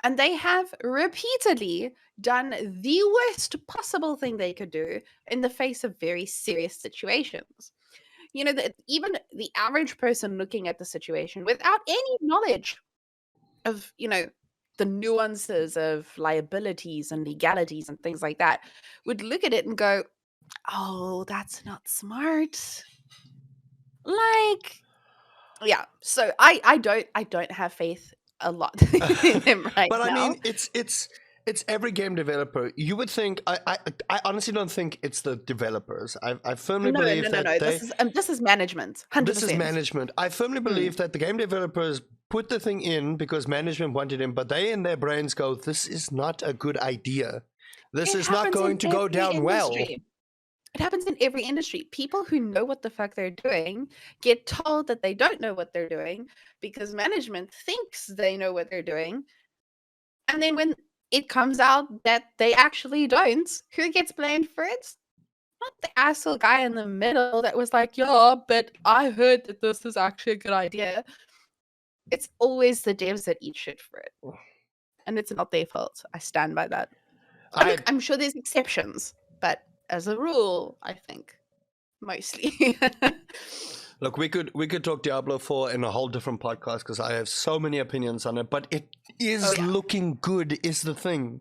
And they have repeatedly done the worst possible thing they could do in the face of very serious situations. You know, that even the average person looking at the situation without any knowledge of, the nuances of liabilities and legalities and things like that would look at it and go, oh, that's not smart. Like, yeah. So I don't have faith a lot in them right
But I
now.
mean, it's every game developer. You would think. I honestly don't think it's the developers. I firmly
No,
believe
no, no,
that
no.
they.
This is management. 100%.
This is management. I firmly believe that the game developers put the thing in because management wanted him, but they in their brains go, "This is not a good idea. This
It
is not
happens in
going to go
every
down well."
industry. It happens in every industry. People who know what the fuck they're doing get told that they don't know what they're doing because management thinks they know what they're doing. And then when it comes out that they actually don't, who gets blamed for it? Not the asshole guy in the middle that was like, yeah, but I heard that this is actually a good idea. It's always the devs that eat shit for it. And it's not their fault. I stand by that. Look, I'm sure there's exceptions, but as a rule, I think mostly.
Look, we could talk Diablo 4 in a whole different podcast because I have so many opinions on it, but it is looking good is the thing.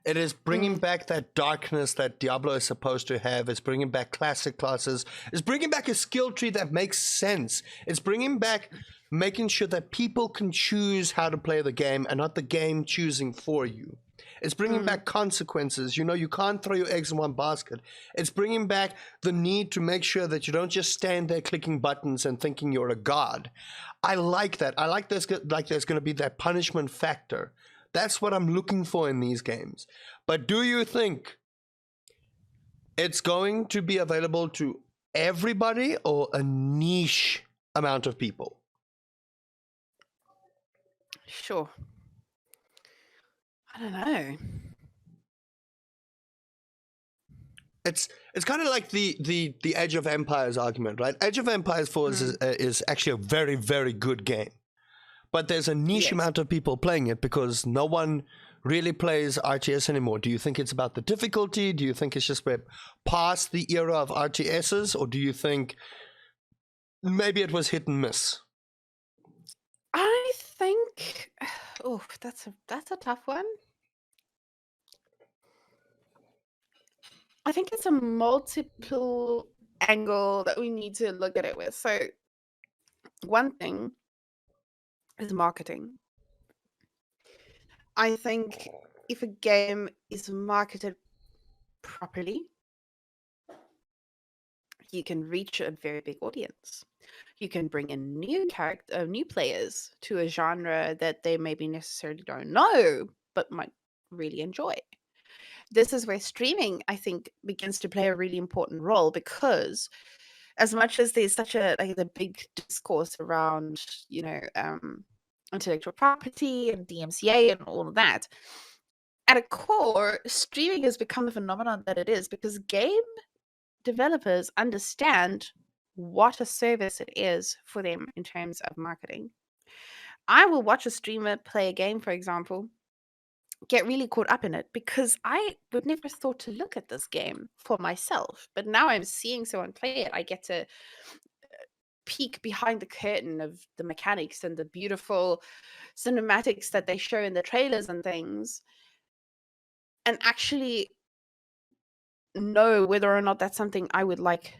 It is bringing back that darkness that Diablo is supposed to have. It's bringing back classic classes. It's bringing back a skill tree that makes sense. It's bringing back making sure that people can choose how to play the game and not the game choosing for you. It's bringing back consequences. You know, you can't throw your eggs in one basket. It's bringing back the need to make sure that you don't just stand there clicking buttons and thinking you're a god. I like that. I like there's going to be that punishment factor. That's what I'm looking for in these games. But do you think it's going to be available to everybody or a niche amount of people?
Sure. I don't know.
It's kind of like the Age of Empires argument, right? Age of Empires 4 is actually a very, very good game. But there's a niche amount of people playing it because no one really plays RTS anymore. Do you think it's about the difficulty? Do you think it's just we're past the era of RTSs? Or do you think maybe it was hit and miss?
I think that's a tough one. I think it's a multiple angle that we need to look at it with. So one thing is marketing. I think if a game is marketed properly, you can reach a very big audience. You can bring in new players to a genre that they maybe necessarily don't know, but might really enjoy. This is where streaming, I think, begins to play a really important role because as much as there's such a the big discourse around, intellectual property and DMCA and all of that, at a core, streaming has become the phenomenon that it is because game developers understand what a service it is for them in terms of marketing. I will watch a streamer play a game, for example, get really caught up in it because I would never thought to look at this game for myself. But now I'm seeing someone play it. I get to peek behind the curtain of the mechanics and the beautiful cinematics that they show in the trailers and things, and actually know whether or not that's something I would like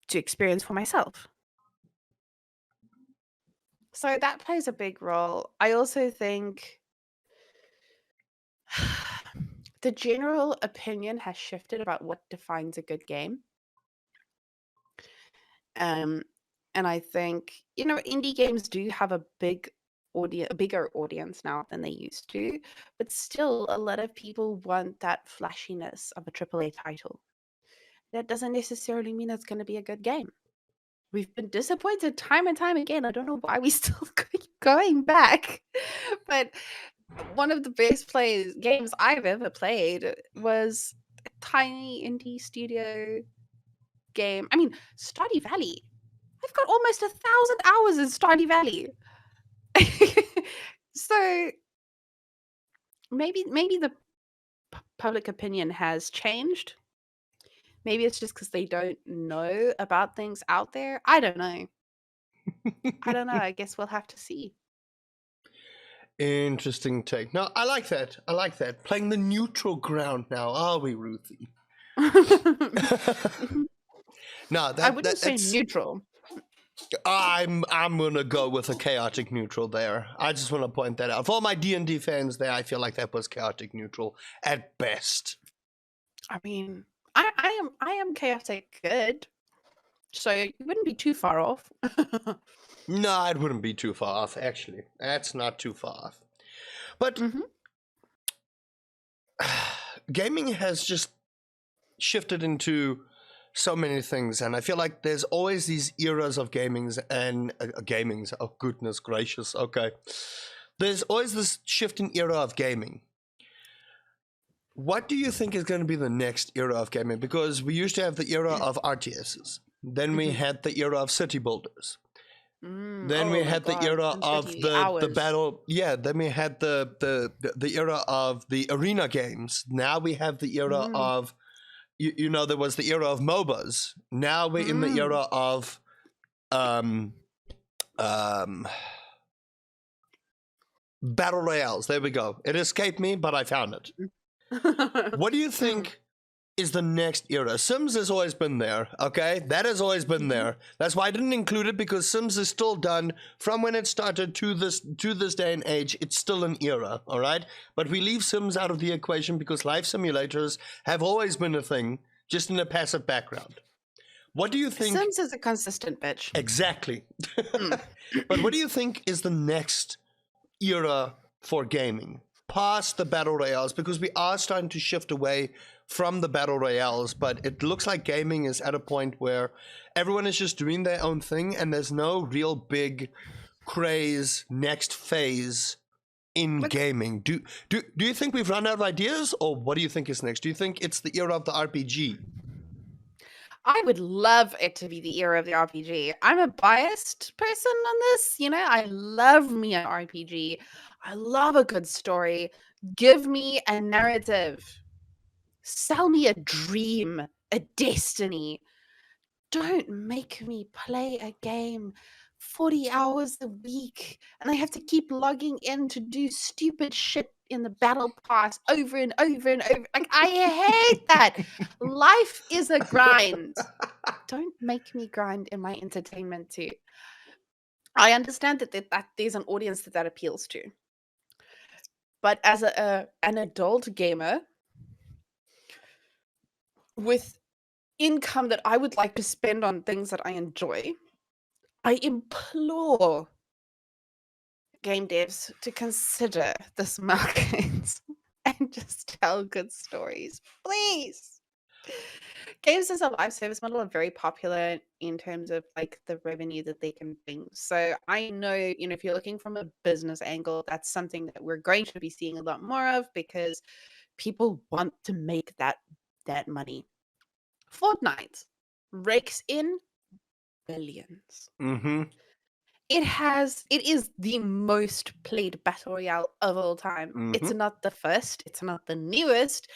to experience for myself. So that plays a big role. I also think the general opinion has shifted about what defines a good game. Um, and I think, indie games do have a bigger audience now than they used to, but still a lot of people want that flashiness of a AAA title. That doesn't necessarily mean it's going to be a good game. We've been disappointed time and time again. I don't know why we still keep going back. But one of the best games I've ever played was a tiny indie studio game. I mean, Stardew Valley. I've got almost 1,000 hours in Stardew Valley. So maybe the public opinion has changed. Maybe it's just because they don't know about things out there. I don't know. I guess we'll have to see.
Interesting take. No, I like that. I like that. Playing the neutral ground now, are we, Ruthie? No,
I wouldn't say
that's
neutral.
I'm gonna go with a chaotic neutral there. I just want to point that out for all my D&D fans. There, I feel like that was chaotic neutral at best.
I mean, I am chaotic good, so you wouldn't be too far off.
No, it wouldn't be too far off. Actually, that's not too far off. But gaming has just shifted into so many things, and I feel like there's always these eras of gamings and gamings. Oh goodness gracious! Okay, there's always this shifting era of gaming. What do you think is going to be the next era of gaming? Because we used to have the era of RTSs, then we had the era of city builders. Then we had the era of the battle. Yeah, then we had the era of the arena games. Now we have the era of there was the era of MOBAs. Now we're in the era of battle royales. There we go. It escaped me, but I found it. What do you think is the next era? Sims has always been there, okay? That has always been there. That's why I didn't include it, because Sims is still done from when it started to this day and age. It's still an era, all right? But we leave Sims out of the equation because life simulators have always been a thing, just in a passive background. What do you think?
Sims is a consistent bitch.
Exactly. But what do you think is the next era for gaming? Past the battle royales, because we are starting to shift away from the battle royales, but it looks like gaming is at a point where everyone is just doing their own thing and there's no real big craze next phase in gaming. Do you think we've run out of ideas, or what do you think is next? Do you think it's the era of the RPG?
I would love it to be the era of the RPG. I'm a biased person on this. I love me an RPG. I love a good story. Give me a narrative. Sell me a dream, a destiny. Don't make me play a game 40 hours a week and I have to keep logging in to do stupid shit in the battle pass over and over and over. Like, I hate that. Life is a grind. Don't make me grind in my entertainment too. I understand that there's an audience that appeals to. But as an adult gamer with income that I would like to spend on things that I enjoy, I implore game devs to consider this market and just tell good stories, please. Games as a live service model are very popular in terms of like the revenue that they can bring. So I know, if you're looking from a business angle, that's something that we're going to be seeing a lot more of because people want to make that money. Fortnite rakes in billions. It is the most played battle royale of all time. It's not the first, it's not the newest.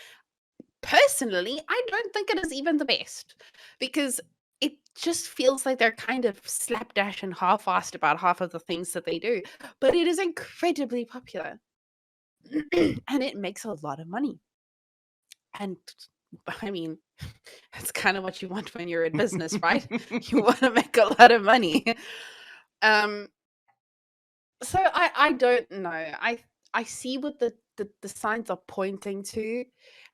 Personally, I don't think it is even the best because it just feels like they're kind of slapdash and half-assed about half of the things that they do. But it is incredibly popular and it makes a lot of money. And I mean, that's kind of what you want when you're in business, right? You want to make a lot of money. Um, so I don't know. I see what the signs are pointing to.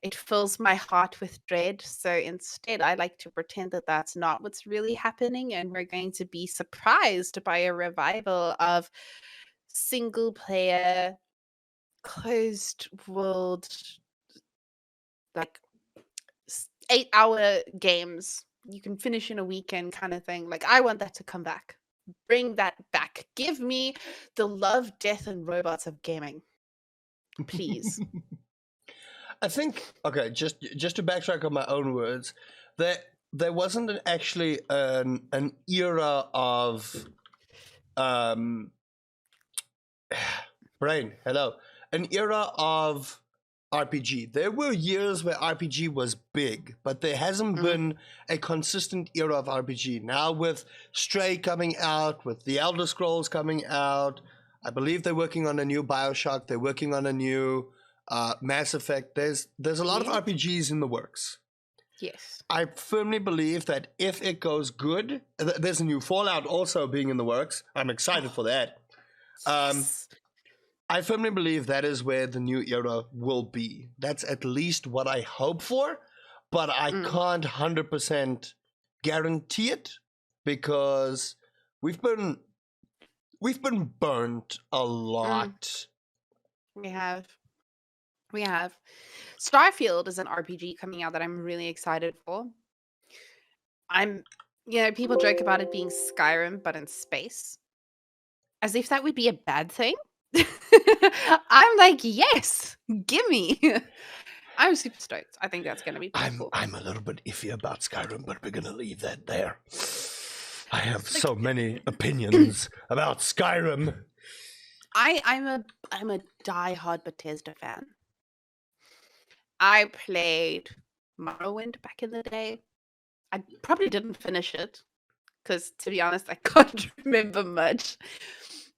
It fills my heart with dread. So instead, I like to pretend that that's not what's really happening, and we're going to be surprised by a revival of single player, closed world, like 8-hour games you can finish in a weekend kind of thing. Like, I want that to come back. Bring that back. Give me the love, death, and robots of gaming. Please.
I think, okay, just to backtrack on my own words, there wasn't actually an era of brain, hello, an era of RPG. There were years where RPG was big, but there hasn't been a consistent era of RPG. Now with Stray coming out, with the Elder Scrolls coming out, I believe they're working on a new BioShock, they're working on a new Mass Effect. There's a lot of RPGs in the works.
Yes.
I firmly believe that if it goes good, there's a new Fallout also being in the works. I'm excited for that.
Yes.
I firmly believe that is where the new era will be. That's at least what I hope for, but I can't 100% guarantee it because we've been burnt a lot.
We have. Starfield is an RPG coming out that I'm really excited for. People joke about it being Skyrim, but in space. As if that would be a bad thing. I'm like, yes, gimme. I'm super stoked. I think that's going to be pretty cool.
I'm a little bit iffy about Skyrim, but we're going to leave that there. I have so many opinions about Skyrim.
I'm a diehard Bethesda fan. I played Morrowind back in the day. I probably didn't finish it because, to be honest, I can't remember much.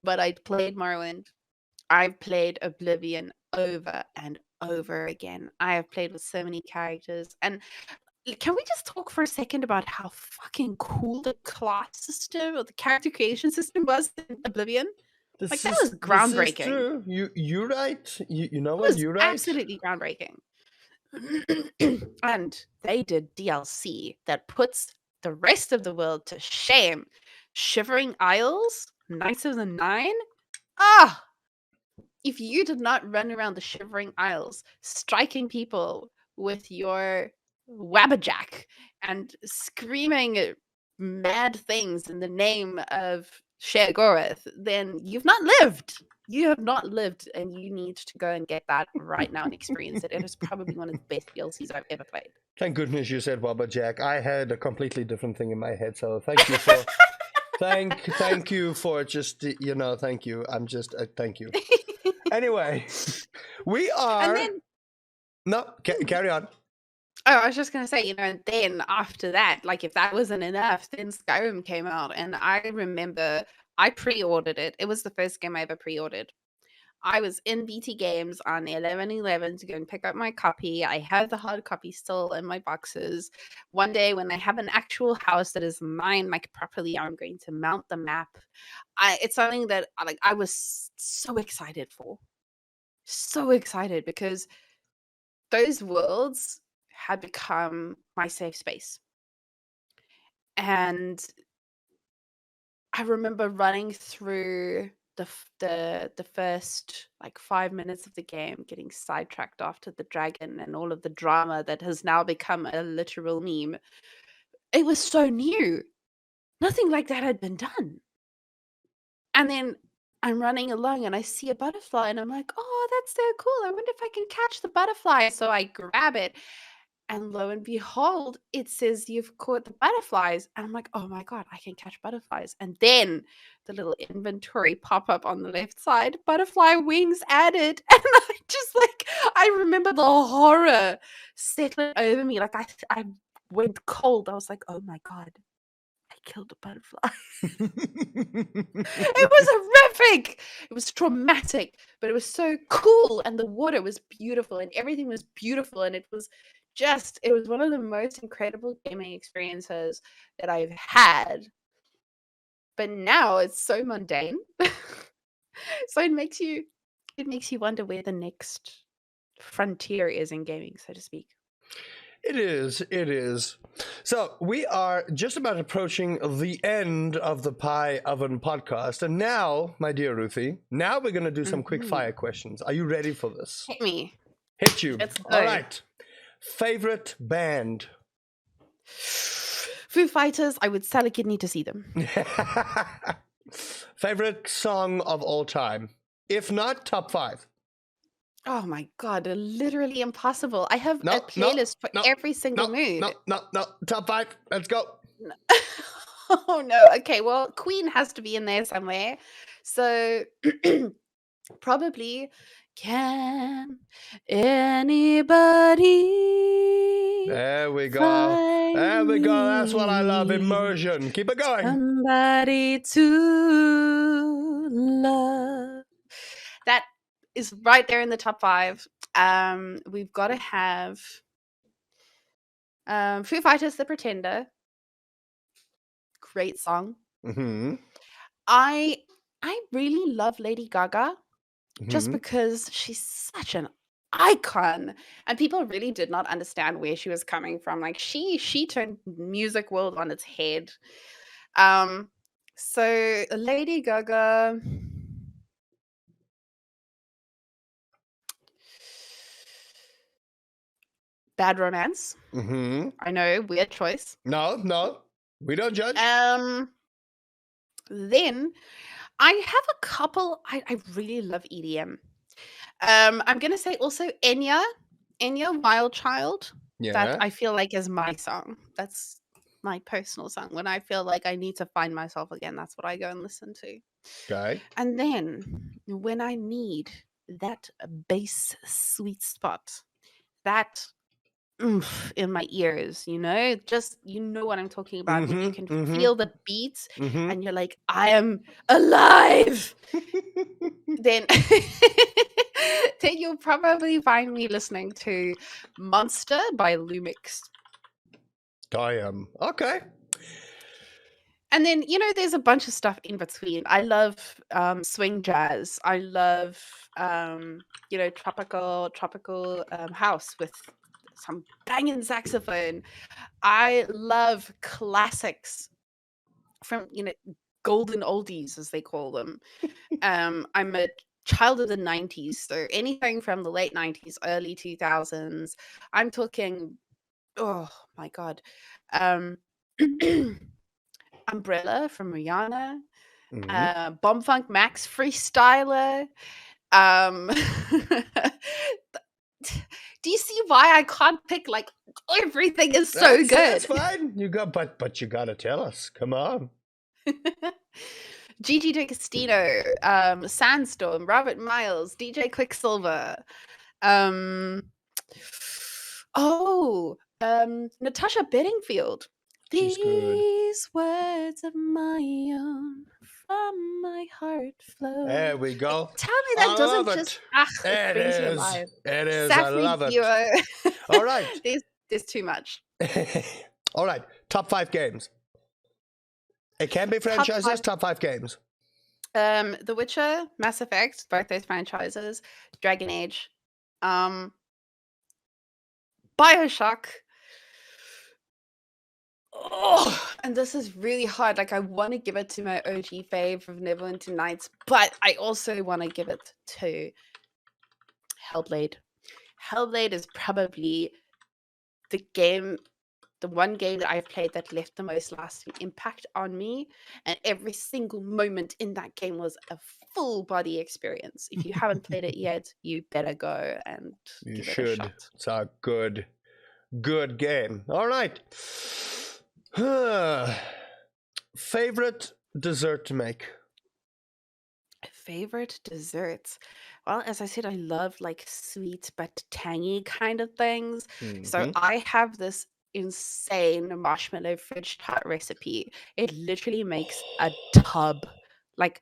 But I played Morrowind. I've played Oblivion over and over again. I have played with so many characters. And can we just talk for a second about how fucking cool the class system or the character creation system was in Oblivion? That was groundbreaking.
This is true. You're right. You know
what?
You're right.
Absolutely groundbreaking. And they did DLC that puts the rest of the world to shame. Shivering Isles, Knights of the Nine. If you did not run around the Shivering Isles striking people with your wabbajack and screaming mad things in the name of Sheogorath, then you've not lived. You have not lived, and you need to go and get that right now and experience it. It is probably one of the best DLCs I've ever played.
Thank goodness you said wabbajack. I had a completely different thing in my head, so thank you for thank you for just thank you. I'm just thank you. Anyway, we are. Carry on.
Oh, I was just going to say, then after that, like if that wasn't enough, then Skyrim came out. And I remember I pre-ordered it. It was the first game I ever pre-ordered. I was in BT Games on 11/11 to go and pick up my copy. I have the hard copy still in my boxes. One day when I have an actual house that is mine, like properly, I'm going to mount the map. It's something that I was so excited for. So excited because those worlds had become my safe space. And I remember running through the first 5 minutes of the game, getting sidetracked after the dragon and all of the drama that has now become a literal meme. It was so new. Nothing like that had been done. And then I'm running along and I see a butterfly and I'm like, oh, that's so cool. I wonder if I can catch the butterfly. So I grab it. And lo and behold, it says you've caught the butterflies. And I'm like, oh my God, I can catch butterflies. And then the little inventory pop up on the left side, butterfly wings added. And I remember the horror settling over me. Like I went cold. I was like, oh my God, I killed a butterfly. It was horrific. It was traumatic, but it was so cool. And the water was beautiful and everything was beautiful. And it was it was one of the most incredible gaming experiences that I've had. But now it's so mundane. So it makes you wonder where the next frontier is in gaming, so to speak.
It is. So we are just about approaching the end of the Pie Oven podcast. And now, my dear Ruthie, now we're going to do some quick fire questions. Are you ready for this?
Hit me.
Hit you.
Let's go.
All right. Favorite band?
Foo Fighters, I would sell a kidney to see them.
Favorite song of all time? If not, top 5.
Oh my god, literally impossible. I have a playlist for every single mood.
No. Top 5. Let's go.
Oh no. Okay, well, Queen has to be in there somewhere. So probably Can Anybody
There we go. There we go. That's what I love. Immersion. Keep it going.
Somebody to love. That is right there in the top 5. We've got to have Foo Fighters, The Pretender. Great song.
Mm-hmm.
I really love Lady Gaga just because she's such an icon, and people really did not understand where she was coming from. Like she turned music world on its head. So Lady Gaga. Bad Romance. I know, weird choice.
No, we don't judge.
Then I have a couple. I really love EDM. I'm gonna say also Enya Wild Child.
Yeah.
That I feel like is my song. That's my personal song. When I feel like I need to find myself again, that's what I go and listen to.
Okay.
And then when I need that bass sweet spot, that oomph in my ears, just what I'm talking about, when you can feel the beats and you're like, I am alive. then then you'll probably find me listening to Monster by Lumix.
Damn. Okay.
And then there's a bunch of stuff in between. I love swing jazz. I love tropical house with some banging saxophone. I love classics from golden oldies, as they call them. I'm a child of the 90s, so anything from the late 90s, early 2000s. I'm talking, oh my god, Umbrella from Rihanna, Bomb Funk Max Freestyler. Do you see why I can't pick? Like, everything is so good.
That's fine. But you gotta tell us. Come on.
Gigi D'Agostino, Sandstorm, Robert Miles, DJ Quicksilver. Natasha Bedingfield.
She's good.
These words of my own from my heart flow.
There we go.
Tell me that doesn't just
it
brings you
is.
alive.
It is.
Sapphic
I love it.
Duo.
All right.
There's too much.
All right. Top 5 games. It can be franchises. Top 5 games.
The Witcher, Mass Effect, both those franchises, Dragon Age, BioShock. Oh, and this is really hard. Like, I want to give it to my OG fave of Neverwinter Nights, but I also want to give it to Hellblade. Hellblade is probably the one game that I've played that left the most lasting impact on me, and every single moment in that game was a full body experience. If you haven't played it yet, you better go and give it a shot.
It's a good game. All right. Favorite dessert to make?
Favorite desserts? Well, as I said, I love like sweet but tangy kind of things. So I have this insane marshmallow fridge tart recipe. It literally makes a tub. Like,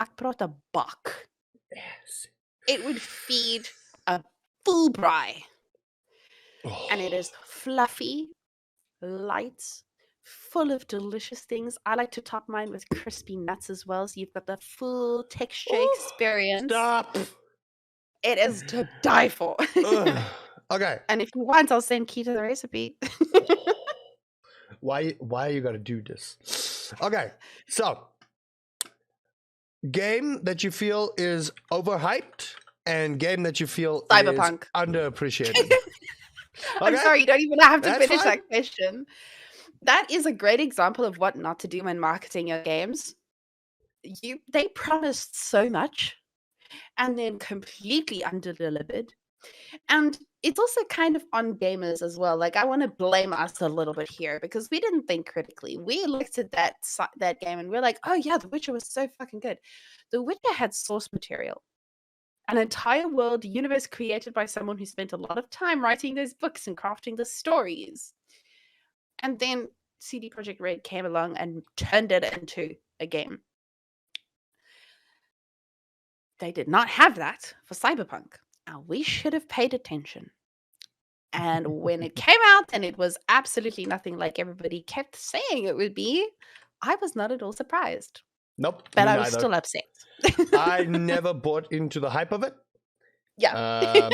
ek praat 'n bak.
Yes.
It would feed a full braai. and it is fluffy, light, full of delicious things. I like to top mine with crispy nuts as well, so you've got the full texture experience.
Stop.
It is to die for.
Okay.
And if you want, I'll send Keita the recipe.
Why are you gonna do this? Okay, so game that you feel is overhyped and game that you feel
Cyberpunk.
is underappreciated.
I'm sorry, you don't even have to
That's
finish
fine.
that question. That is a great example of what not to do when marketing your games. They promised so much and then completely underdelivered. And it's also kind of on gamers as well. Like, I want to blame us a little bit here because we didn't think critically. We looked at that game and we're like, oh yeah, The Witcher was so fucking good. The Witcher had source material. An entire world, universe created by someone who spent a lot of time writing those books and crafting the stories. And then CD Projekt Red came along and turned it into a game. They did not have that for Cyberpunk. And we should have paid attention. And when it came out and it was absolutely nothing like everybody kept saying it would be, I was not at all surprised.
Nope.
But I was still upset.
I never bought into the hype of it.
Yeah.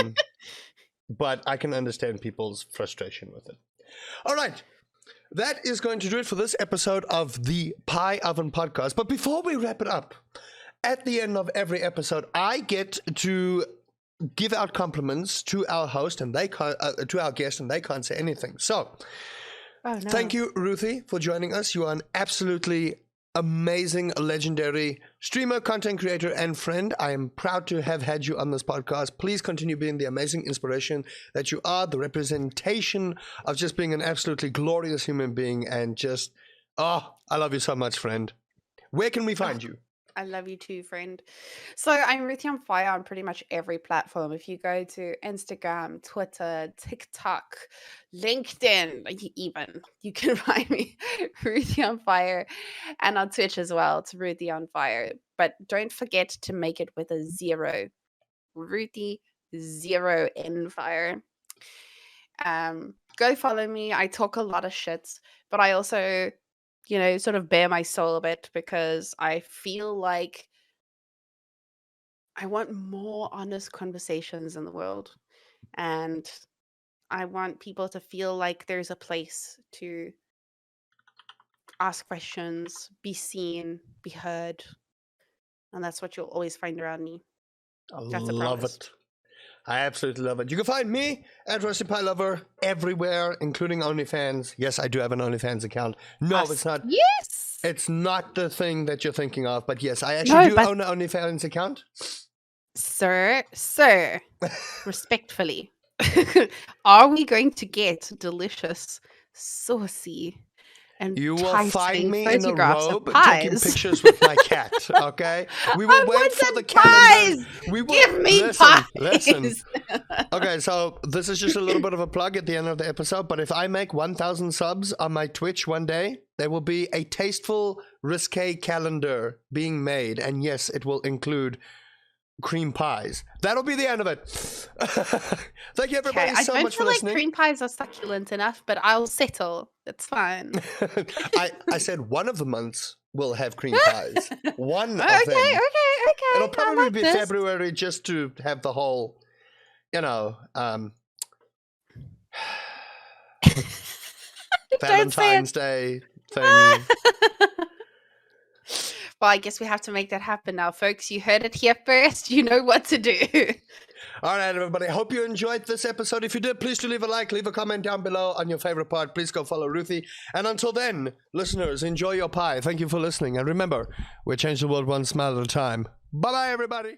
But I can understand people's frustration with it. All right. That is going to do it for this episode of the Pie Oven Podcast. But before we wrap it up, at the end of every episode, I get to give out compliments to our host and to our guest, and they can't say anything. So, Thank you, Ruthie, for joining us. You are an absolutely amazing, legendary streamer, content creator, and friend. I am proud to have had you on this podcast. Please continue being the amazing inspiration that you are, the representation of just being an absolutely glorious human being, and just, I love you so much, friend. Where can we find you?
I love you too, friend. So I'm Ruthie0nFire on pretty much every platform. If you go to Instagram, Twitter, TikTok, LinkedIn, even, you can find me Ruthie0nFire, and on Twitch as well. It's Ruthie0nFire. But don't forget to make it with a 0. Ruthie0nFire. Go follow me. I talk a lot of shit, but I also, sort of bare my soul a bit because I feel like I want more honest conversations in the world. And I want people to feel like there's a place to ask questions, be seen, be heard. And that's what you'll always find around me. That's a
love
promise.
it. I absolutely love it. You can find me at RustyPieLover everywhere, including OnlyFans. Yes, I do have an OnlyFans account. No, it's not.
Yes.
It's not the thing that you're thinking of, but yes, I actually own an OnlyFans account.
Sir, respectfully, are we going to get delicious, saucy, and
you will find me in a robe taking pictures with my cat, okay? We will wait for the calendar.
Give me pies.
Listen. Okay, so this is just a little bit of a plug at the end of the episode, but if I make 1,000 subs on my Twitch one day, there will be a tasteful risque calendar being made, and yes, it will include cream pies. That'll be the end of it. Thank you, everybody, so much for listening. I don't feel like
cream pies are succulent enough, but I'll settle. It's fine.
I said one of the months will have cream pies. One of them.
Okay.
It'll probably be February just to have the whole, Valentine's Day thing.
Well, I guess we have to make that happen now, folks. You heard it here first. You know what to do.
All right, everybody. Hope you enjoyed this episode. If you did, please do leave a like, leave a comment down below on your favorite part. Please go follow Ruthie. And until then, listeners, enjoy your pie. Thank you for listening. And remember, we change the world one smile at a time. Bye-bye, everybody.